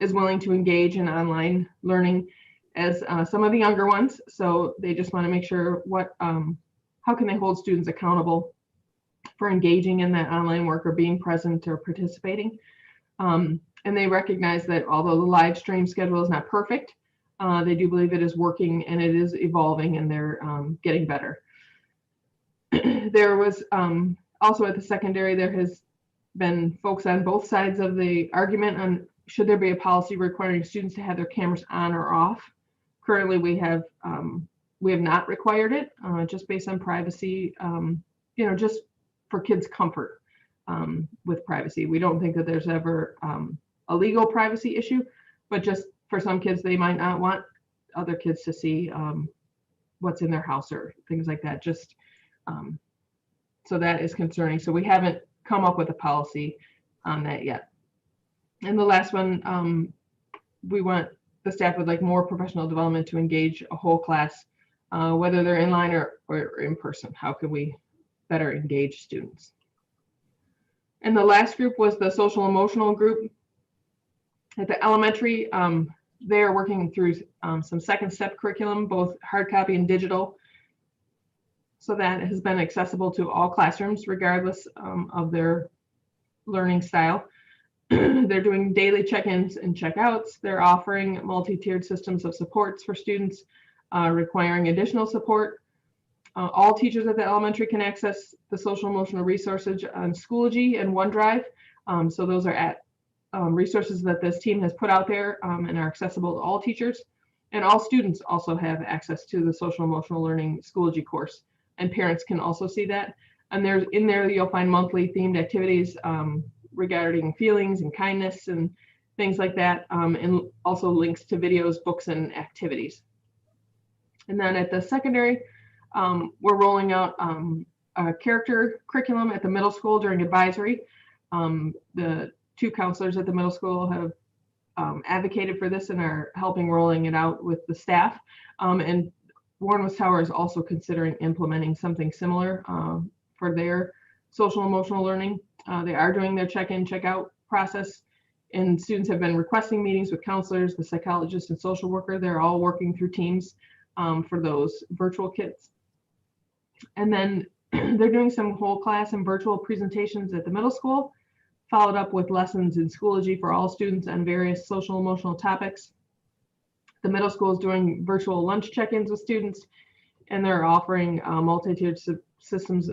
as willing to engage in online learning as some of the younger ones. So they just want to make sure how can they hold students accountable for engaging in that online work or being present or participating. And they recognize that although the live stream schedule is not perfect, they do believe it is working and it is evolving and they're getting better. There was also at the secondary, there has been folks on both sides of the argument on should there be a policy requiring students to have their cameras on or off. Currently, we have not required it, just based on privacy, just for kids' comfort with privacy. We don't think that there's ever a legal privacy issue, but just for some kids, they might not want other kids to see what's in their house or things like that. Just so that is concerning. So we haven't come up with a policy on that yet. And the last one, the staff would like more professional development to engage a whole class, whether they're in line or in person. How can we better engage students? And the last group was the social emotional group. At the elementary, they are working through some second step curriculum, both hard copy and digital. So that has been accessible to all classrooms, regardless of their learning style. They're doing daily check-ins and check-outs. They're offering multi-tiered systems of supports for students requiring additional support. All teachers at the elementary can access the social emotional resources on Schoology and OneDrive. So those are resources that this team has put out there and are accessible to all teachers. And all students also have access to the social emotional learning Schoology course, and parents can also see that. And in there you'll find monthly themed activities regarding feelings and kindness and things like that, and also links to videos, books, and activities. And then at the secondary, we're rolling out a character curriculum at the middle school during advisory. The two counselors at the middle school have advocated for this and are helping rolling it out with the staff. And Warren West Tower is also considering implementing something similar for their social emotional learning. They are doing their check-in, check-out process, and students have been requesting meetings with counselors, the psychologist, and social worker. They're all working through teams for those virtual kids. And then they're doing some whole class and virtual presentations at the middle school, followed up with lessons in Schoology for all students on various social emotional topics. The middle school is doing virtual lunch check-ins with students, and they're offering multi-tiered systems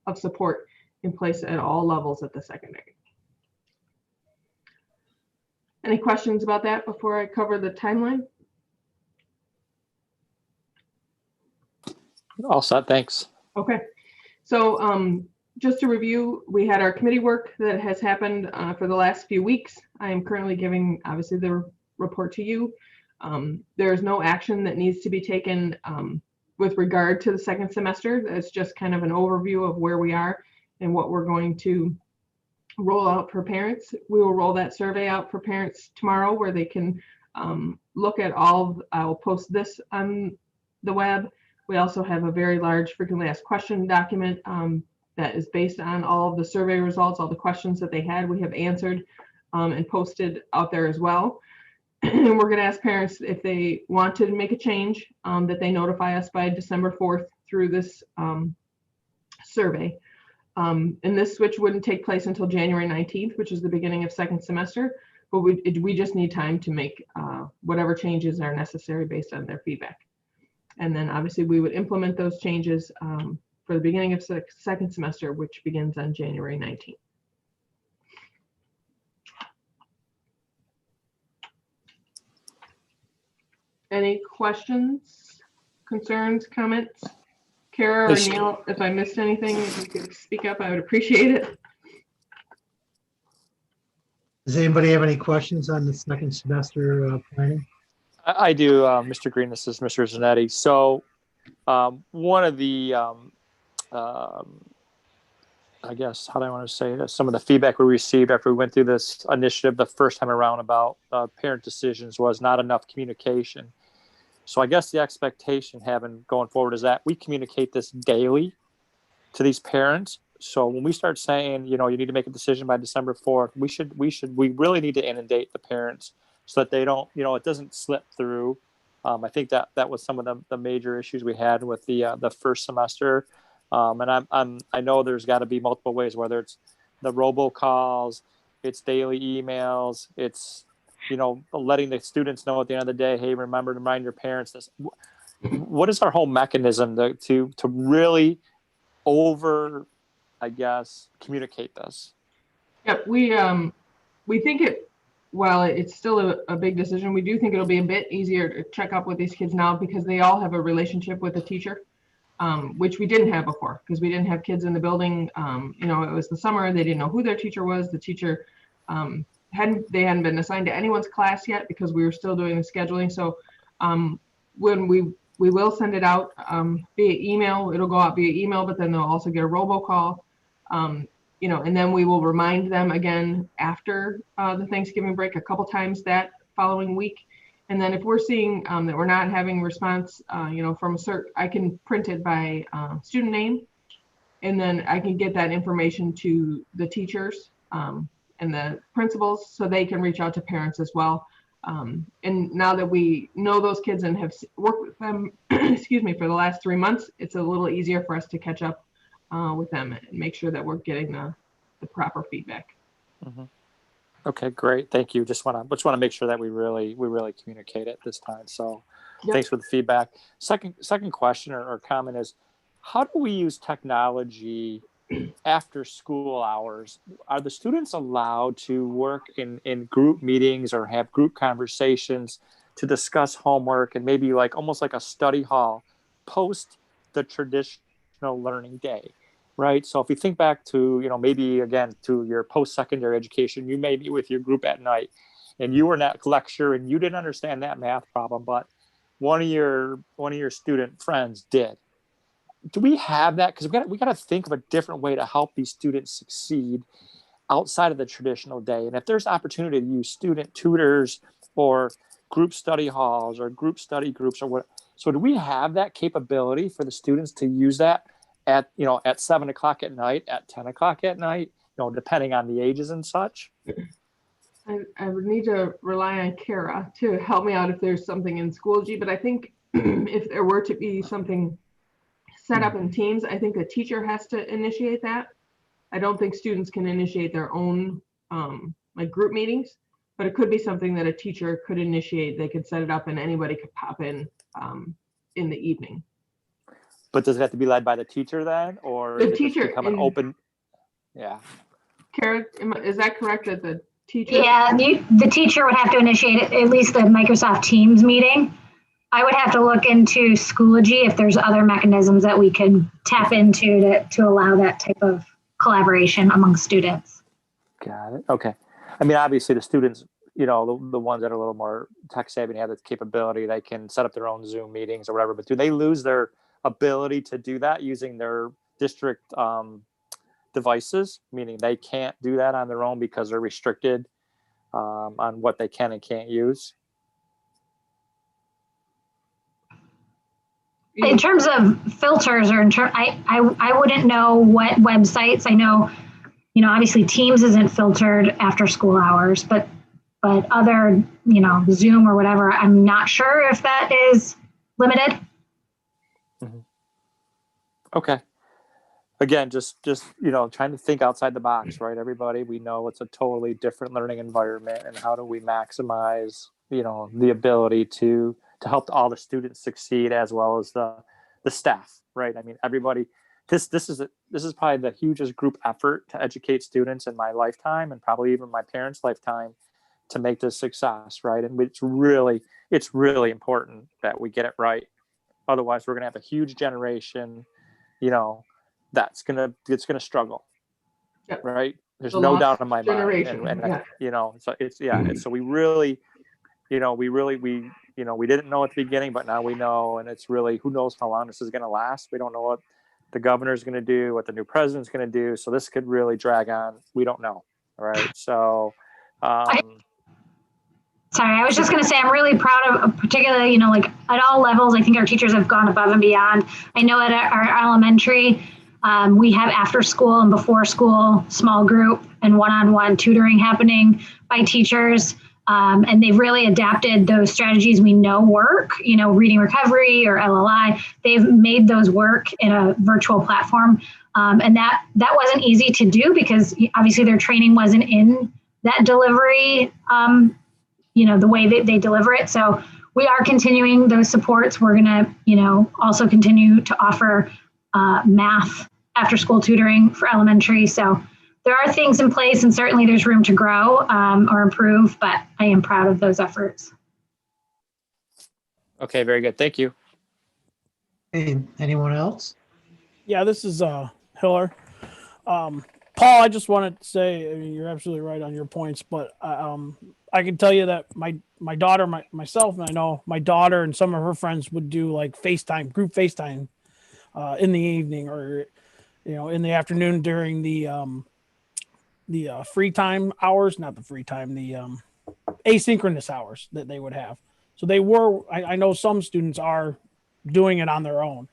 of support in place at all levels at the secondary. Any questions about that before I cover the timeline? All set, thanks. Okay, so just to review, we had our committee work that has happened for the last few weeks. I am currently giving, obviously, the report to you. There is no action that needs to be taken with regard to the second semester. It's just kind of an overview of where we are and what we're going to roll out for parents. We will roll that survey out for parents tomorrow, where they can look at all. I will post this on the web. We also have a very large frequently asked question document that is based on all of the survey results, all the questions that they had, we have answered and posted out there as well. And we're going to ask parents if they want to make a change, that they notify us by December 4th through this survey. And this switch wouldn't take place until January 19th, which is the beginning of second semester, but we just need time to make whatever changes are necessary based on their feedback. And then obviously we would implement those changes for the beginning of second semester, which begins on January 19th. Any questions, concerns, comments? Kara or Neil, if I missed anything, if you could speak up, I would appreciate it. Does anybody have any questions on the second semester planning? I do, Mr. Green. This is Mr. Zanetti. So one of the, I guess, how do I want to say this? Some of the feedback we received after we went through this initiative the first time around about parent decisions was not enough communication. So I guess the expectation going forward is that we communicate this daily to these parents. So when we start saying, you need to make a decision by December 4th, we really need to inundate the parents so that they don't, it doesn't slip through. I think that was some of the major issues we had with the first semester. And I know there's got to be multiple ways, whether it's the robocalls, it's daily emails, it's, letting the students know at the end of the day, hey, remember to remind your parents this. What is our whole mechanism to really communicate this? Yep, we think while it's still a big decision, we do think it'll be a bit easier to check up with these kids now because they all have a relationship with the teacher, which we didn't have before because we didn't have kids in the building. You know, it was the summer. They didn't know who their teacher was. The teacher hadn't been assigned to anyone's class yet because we were still doing the scheduling. So when we will send it out via email, it'll go out via email, but then they'll also get a robocall. You know, and then we will remind them again after the Thanksgiving break a couple times that following week. And then if we're seeing that we're not having response, you know, from a cert, I can print it by student name, and then I can get that information to the teachers and the principals so they can reach out to parents as well. And now that we know those kids and have worked with them, excuse me, for the last 3 months, it's a little easier for us to catch up with them and make sure that we're getting the proper feedback. Mm-hmm. Okay, great. Thank you. Just want to make sure that we really communicate it this time. So Yep. Thanks for the feedback. Second question or comment is, how do we use technology after school hours? Are the students allowed to work in group meetings or have group conversations to discuss homework and maybe like almost like a study hall post the traditional learning day? Right. So if you think back to, you know, maybe again to your post-secondary education, you may be with your group at night and you were in that lecture and you didn't understand that math problem, but one of your student friends did. Do we have that? Because we got to think of a different way to help these students succeed outside of the traditional day. And if there's opportunity to use student tutors or group study halls or group study groups or what, so do we have that capability for the students to use that at 7 o'clock at night, at 10 o'clock at night, depending on the ages and such? I would need to rely on Kara to help me out if there's something in Schoology, but I think if there were to be something set up in teams, I think the teacher has to initiate that. I don't think students can initiate their own like group meetings, but it could be something that a teacher could initiate. They could set it up and anybody could pop in the evening. But does it have to be led by the teater then, or The does it just teacher become an open? Yeah. Kara, is that correct that the teacher? Yeah, the teacher would have to initiate it, at least the Microsoft Teams meeting. I would have to look into Schoology if there's other mechanisms that we could tap into to allow that type of collaboration among students. Got it. Okay. I mean, obviously the students, the ones that are a little more tech savvy and have the capability, they can set up their own Zoom meetings or whatever, but do they lose their ability to do that using their district devices, meaning they can't do that on their own because they're restricted on what they can and can't use? In terms of filters, or I wouldn't know what websites. I know, obviously Teams isn't filtered after school hours, but other, Zoom or whatever, I'm not sure if that is limited. Mm-hmm. Okay. Again, just trying to think outside the box, right? Everybody, we know it's a totally different learning environment, and how do we maximize, the ability to help all the students succeed as well as the staff, right? I mean, everybody, this is probably the hugest group effort to educate students in my lifetime, and probably even my parents' lifetime, to make this success, right? And it's really important that we get it right. Otherwise, we're gonna have a huge generation, it's gonna struggle, Yep. right? There's The no doubt in my generation. mind, and Yeah. so it's so we really, we didn't know at the beginning, but now we know, and it's really, who knows how long this is going to last. We don't know what the governor's going to do, what the new president's going to do. So this could really drag on. We don't know. All right. So, sorry, I was just going to say, I'm really proud of, particularly, like at all levels, I think our teachers have gone above and beyond. I know at our elementary, we have after school and before school small group and one-on-one tutoring happening by teachers. And they've really adapted those strategies we know work, reading recovery or LLI. They've made those work in a virtual platform. And that wasn't easy to do because obviously their training wasn't in that delivery, the way that they deliver it. So we are continuing those supports. We're going to, also continue to offer math after school tutoring for elementary. So there are things in place, and certainly there's room to grow or improve, but I am proud of those efforts. Okay, very good. Thank you. Hey, anyone else? Yeah, this is Hiller. Paul, I just wanted to say, I mean, you're absolutely right on your points, but I can tell you that my daughter, myself, and I know my daughter and some of her friends would do like FaceTime, group FaceTime in the evening or, in the afternoon during the free time hours, not the free time, the asynchronous hours that they would have. So they were, I know some students are doing it on their own,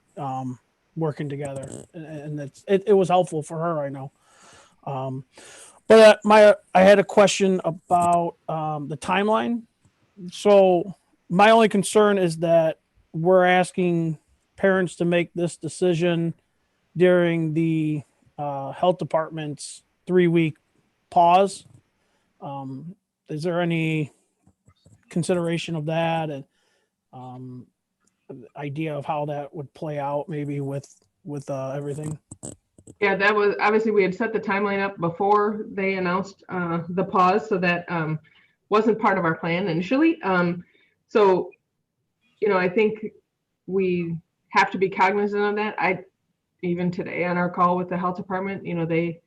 working together, and it was helpful for her, I know. But I had a question about the timeline. So my only concern is that we're asking parents to make this decision during the health department's 3-week pause. Is there any consideration of that and idea of how that would play out maybe with everything? Yeah, that was obviously we had set the timeline up before they announced the pause, so that wasn't part of our plan initially. So, I think we have to be cognizant of that. Even today on our call with the health department, they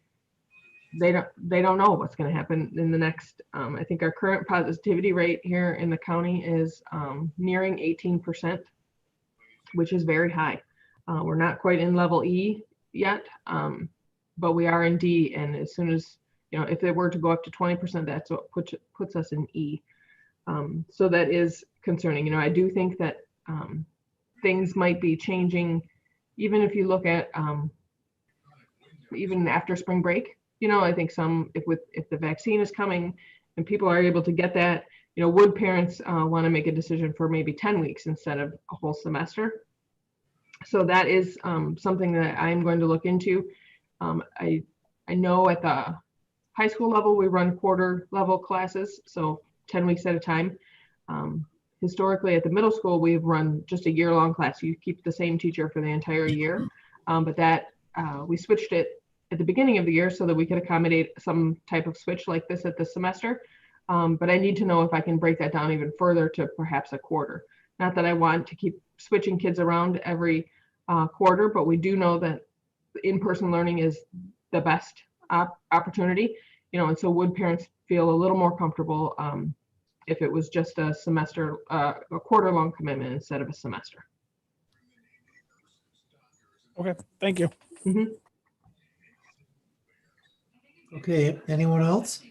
don't know what's going to happen in the next. I think our current positivity rate here in the county is nearing 18%, which is very high. We're not quite in level E yet, but we are in D, and as soon as if they were to go up to 20%, that's what puts us in E. So that is concerning. I do think that things might be changing, even if you look at even after spring break. I think if the vaccine is coming and people are able to get that, would parents want to make a decision for maybe 10 weeks instead of a whole semester? So that is something that I'm going to look into. I know at the high school level, we run quarter level classes, so 10 weeks at a time. Historically, at the middle school, we've run just a year-long class. You keep the same teacher for the entire year, but that we switched it at the beginning of the year so that we could accommodate some type of switch like this at the semester. But I need to know if I can break that down even further to perhaps a quarter. Not that I want to keep switching kids around every quarter, but we do know that in-person learning is the best opportunity, and so would parents feel a little more comfortable if it was just a semester, a quarter-long commitment instead of a semester? Okay, thank you. Mm-hmm. Okay, anyone else?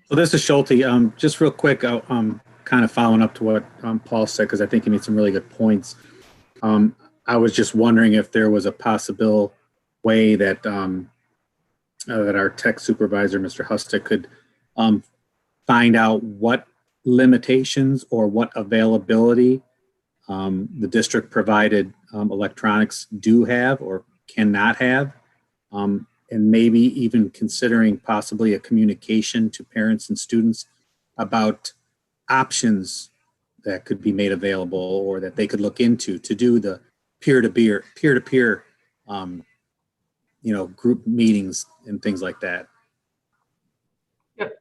So this is Schulte. Just real quick, I'm kind of following up to what Paul said, because I think he made some really good points. I was just wondering if there was a possible way that that our tech supervisor, Mr. Hustek, could find out what limitations or what availability the district provided electronics do have or cannot have, and maybe even considering possibly a communication to parents and students about options that could be made available or that they could look into to do the peer-to-peer group meetings and things like that. Yep.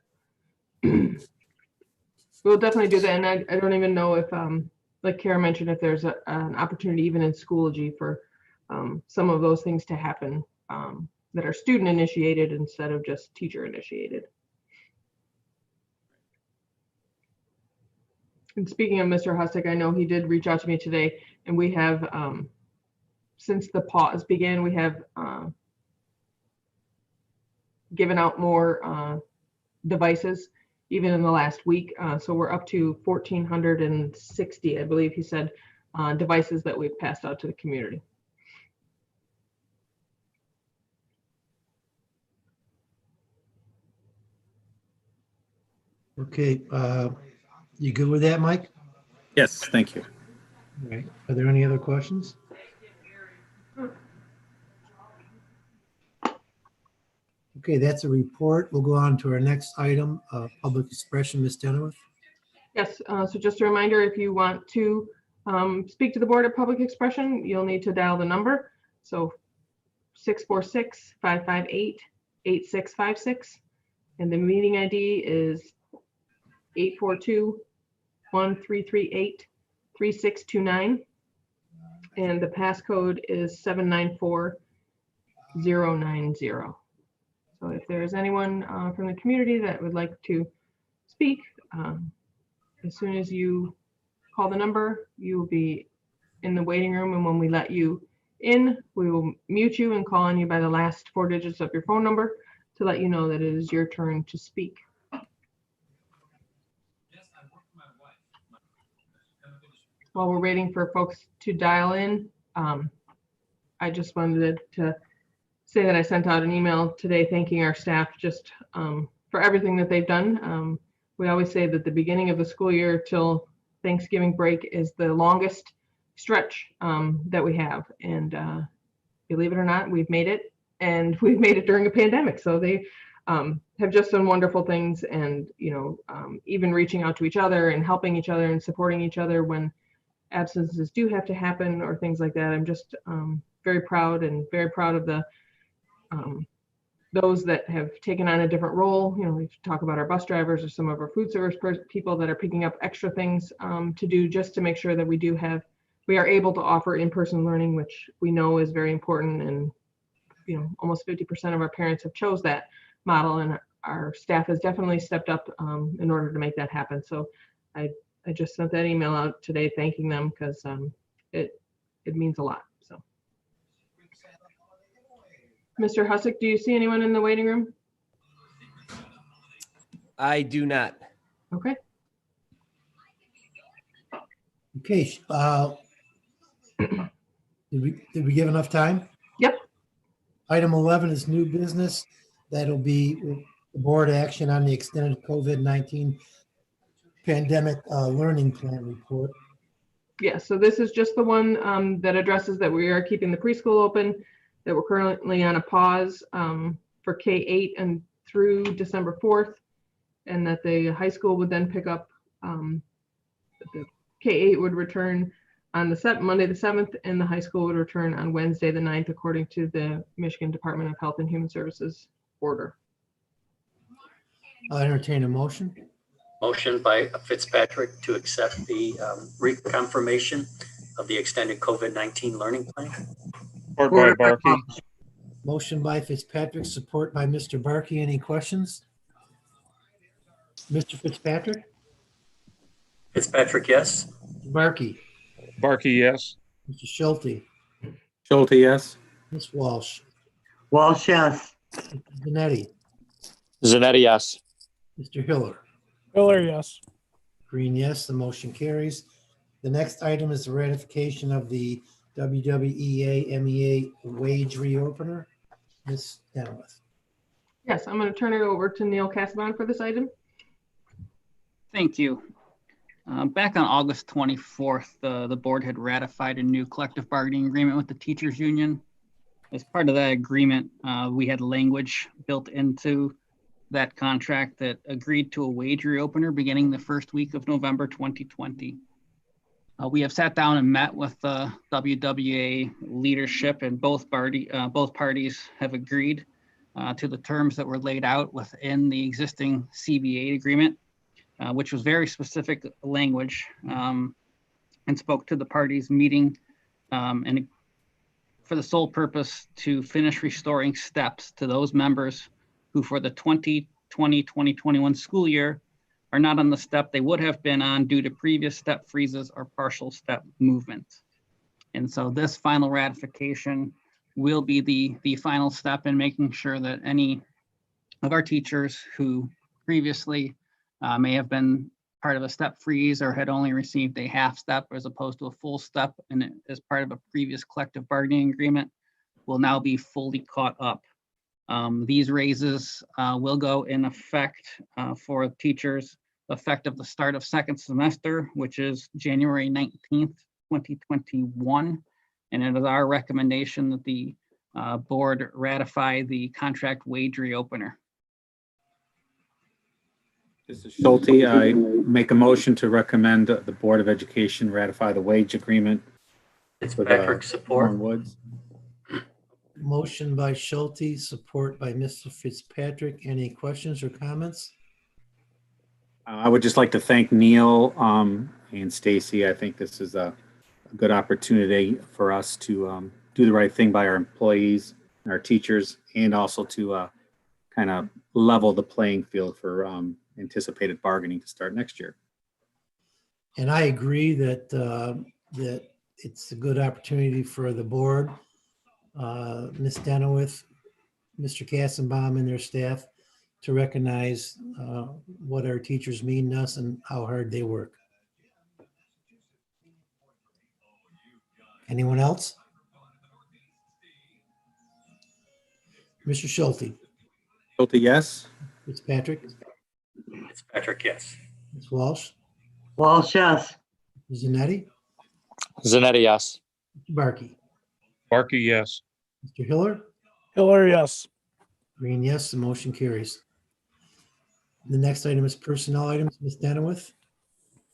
We'll definitely do that. And I don't even know if, like Kara mentioned, if there's an opportunity even in Schoology for some of those things to happen that are student initiated instead of just teacher initiated. And speaking of Mr. Hustek, I know he did reach out to me today, and we have, since the pause began, we have given out more devices even in the last week. So we're up to 1,460, I believe he said, devices that we've passed out to the community. Okay, you good with that, Mike? Yes, thank you. All right. Are there any other questions? Okay, that's a report. We'll go on to our next item, public expression, Ms. Denowith. Yes, so just a reminder, if you want to speak to the board at public expression, you'll need to dial the number. So 646-558-8656. And the meeting ID is 842-1338-3629. And the passcode is 794090. So if there is anyone from the community that would like to speak, as soon as you call the number, you will be in the waiting room. And when we let you in, we will mute you and call on you by the last 4 digits of your phone number to let you know that it is your turn to speak. While we're waiting for folks to dial in, I just wanted to say that I sent out an email today thanking our staff just for everything that they've done. We always say that the beginning of the school year till Thanksgiving break is the longest stretch that we have. And believe it or not, we've made it, and we've made it during a pandemic. So they have just done wonderful things, and even reaching out to each other and helping each other and supporting each other when absences do have to happen or things like that. I'm just very proud of the those that have taken on a different role. We talk about our bus drivers or some of our food service people that are picking up extra things to do just to make sure that we are able to offer in-person learning, which we know is very important. And almost 50% of our parents have chose that model, and our staff has definitely stepped up in order to make that happen. So I just sent that email out today thanking them, because it means a lot. So, Mr. Hussick, do you see anyone in the waiting room? I do not. Okay. Okay. Did we give enough time? Yep. Item 11 is new business. That'll be the board action on the extended COVID-19 pandemic learning plan report. Yeah, so this is just the one that addresses that we are keeping the preschool open, that we're currently on a pause for K-8 and through December 4th, and that the high school would then pick up, the K-8 would return on the Monday the 7th, and the high school would return on Wednesday the 9th, according to the Michigan Department of Health and Human Services order. I'll entertain a motion. Motion by Fitzpatrick to accept the reconfirmation of the extended COVID-19 learning plan. Support by Barkey. Motion by Fitzpatrick, support by Mr. Barkey. Any questions? Mr. Fitzpatrick? Fitzpatrick, yes. Barkey? Barkey, yes. Mr. Schulte? Schulte, yes. Ms. Walsh? Walsh, yes. Mr. Zanetti? Zanetti, yes. Mr. Hiller? Miller, yes. Green, yes. The motion carries. The next item is the ratification of the WWEA MEA wage reopener. Ms. Denowith. Yes, I'm going to turn it over to Neil Casabon for this item. Thank you. Back on August 24th, the board had ratified a new collective bargaining agreement with the teachers union. As part of that agreement, we had language built into that contract that agreed to a wage reopener beginning the first week of November 2020. We have sat down and met with the WWA leadership, and both parties have agreed to the terms that were laid out within the existing CBA agreement, which was very specific language, and spoke to the parties meeting and for the sole purpose to finish restoring steps to those members who for the 2020-2021 school year are not on the step they would have been on due to previous step freezes or partial step movement. And so this final ratification will be the final step in making sure that any of our teachers who previously may have been part of a step freeze or had only received a half step as opposed to a full step and as part of a previous collective bargaining agreement will now be fully caught up. These raises will go in effect for teachers effective the start of second semester, which is January 19th, 2021. And it is our recommendation that the board ratify the contract wage reopener. This is Schulte. I make a motion to recommend the Board of Education ratify the wage agreement. Fitzpatrick, support. Warren Woods. Motion by Schulte, support by Mr. Fitzpatrick. Any questions or comments? I would just like to thank Neil and Stacy. I think this is a good opportunity for us to do the right thing by our employees and our teachers, and also to kind of level the playing field for anticipated bargaining to start next year. And I agree that that it's a good opportunity for the board, Ms. Denowith, Mr. Kassenbaum, and their staff to recognize what our teachers mean to us and how hard they work. Anyone else? Mr. Schulte, Schulte, yes. Fitzpatrick, Fitzpatrick, yes. Ms. Walsh, Walsh, yes. Ms. Zanetti, Zanetti, yes. Mr. Barkey, Barkey, yes. Mr. Hiller, Hiller, yes. Green, yes, the motion carries. The next item is personnel items. Ms. Denowith.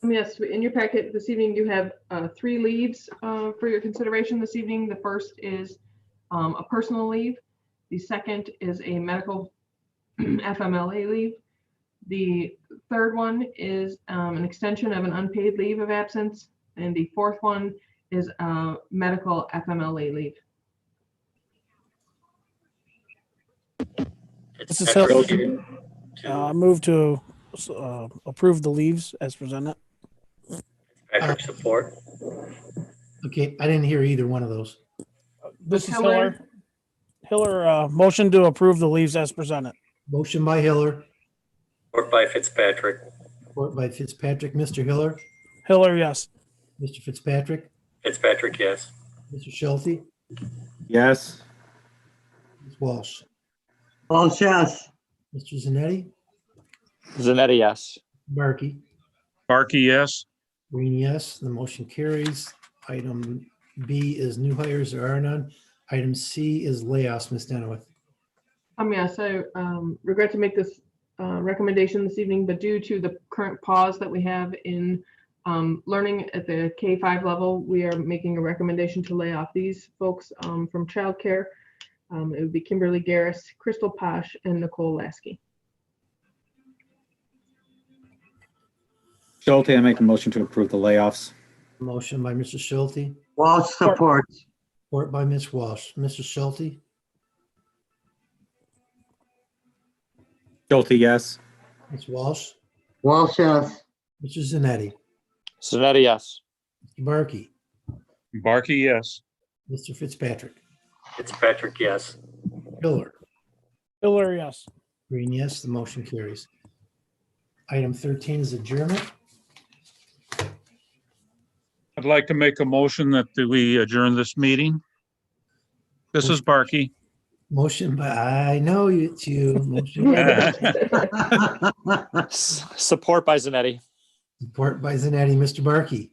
Yes, in your packet this evening, you have 3 leaves for your consideration this evening. The first is a personal leave. The second is a medical FMLA leave. The third one is an extension of an unpaid leave of absence. And the fourth one is a medical FMLA leave. This is Fitzpatrick, move to approve the leaves as presented. Fitzpatrick, support. Okay, I didn't hear either one of those. This is Hiller. Hiller, motion to approve the leaves as presented. Motion by Hiller, Support by Fitzpatrick. support by Fitzpatrick. Mr. Hiller, Hiller, yes. Mr. Fitzpatrick, Fitzpatrick, yes. Mr. Schulte, Yes. Ms. Walsh, Walsh, yes. Mr. Zanetti, Zanetti, yes. Barkey, Barkey, yes. Green, yes, the motion carries. Item B is new hires, there are none. Item C is layoffs, Ms. Denowith. Yes, I regret to make this recommendation this evening, but due to the current pause that we have in learning at the K-5 level, we are making a recommendation to lay off these folks from childcare. It would be Kimberly Garris, Crystal Posh, and Nicole Lasky. Schulte, I make a motion to approve the layoffs. Motion by Mr. Schulte, Walsh supports. support by Ms. Walsh. Mr. Schulte, Schulte, yes. Ms. Walsh, Walsh, yes. Mr. Zanetti, Zanetti, yes. Mr. Barkey, Barkey, yes. Mr. Fitzpatrick, Fitzpatrick, yes. Hiller, Hiller, yes. Green, yes, the motion carries. Item 13 is adjournment. I'd like to make a motion that we adjourn this meeting. This is Barkey. Motion by, I know it's you. Motion by- Support by Zanetti. Support by Zanetti. Mr. Barkey,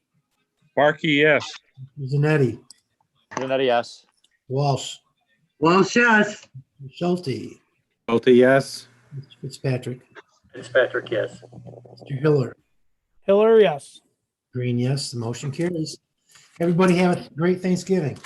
Barkey, yes. Mr. Zanetti, Zanetti, yes. Walsh, Walsh, yes. Mr. Schulte, Schulte, yes. Mr. Fitzpatrick, Fitzpatrick, yes. Mr. Hiller, Hiller, yes. Green, yes, the motion carries. Everybody have a great Thanksgiving.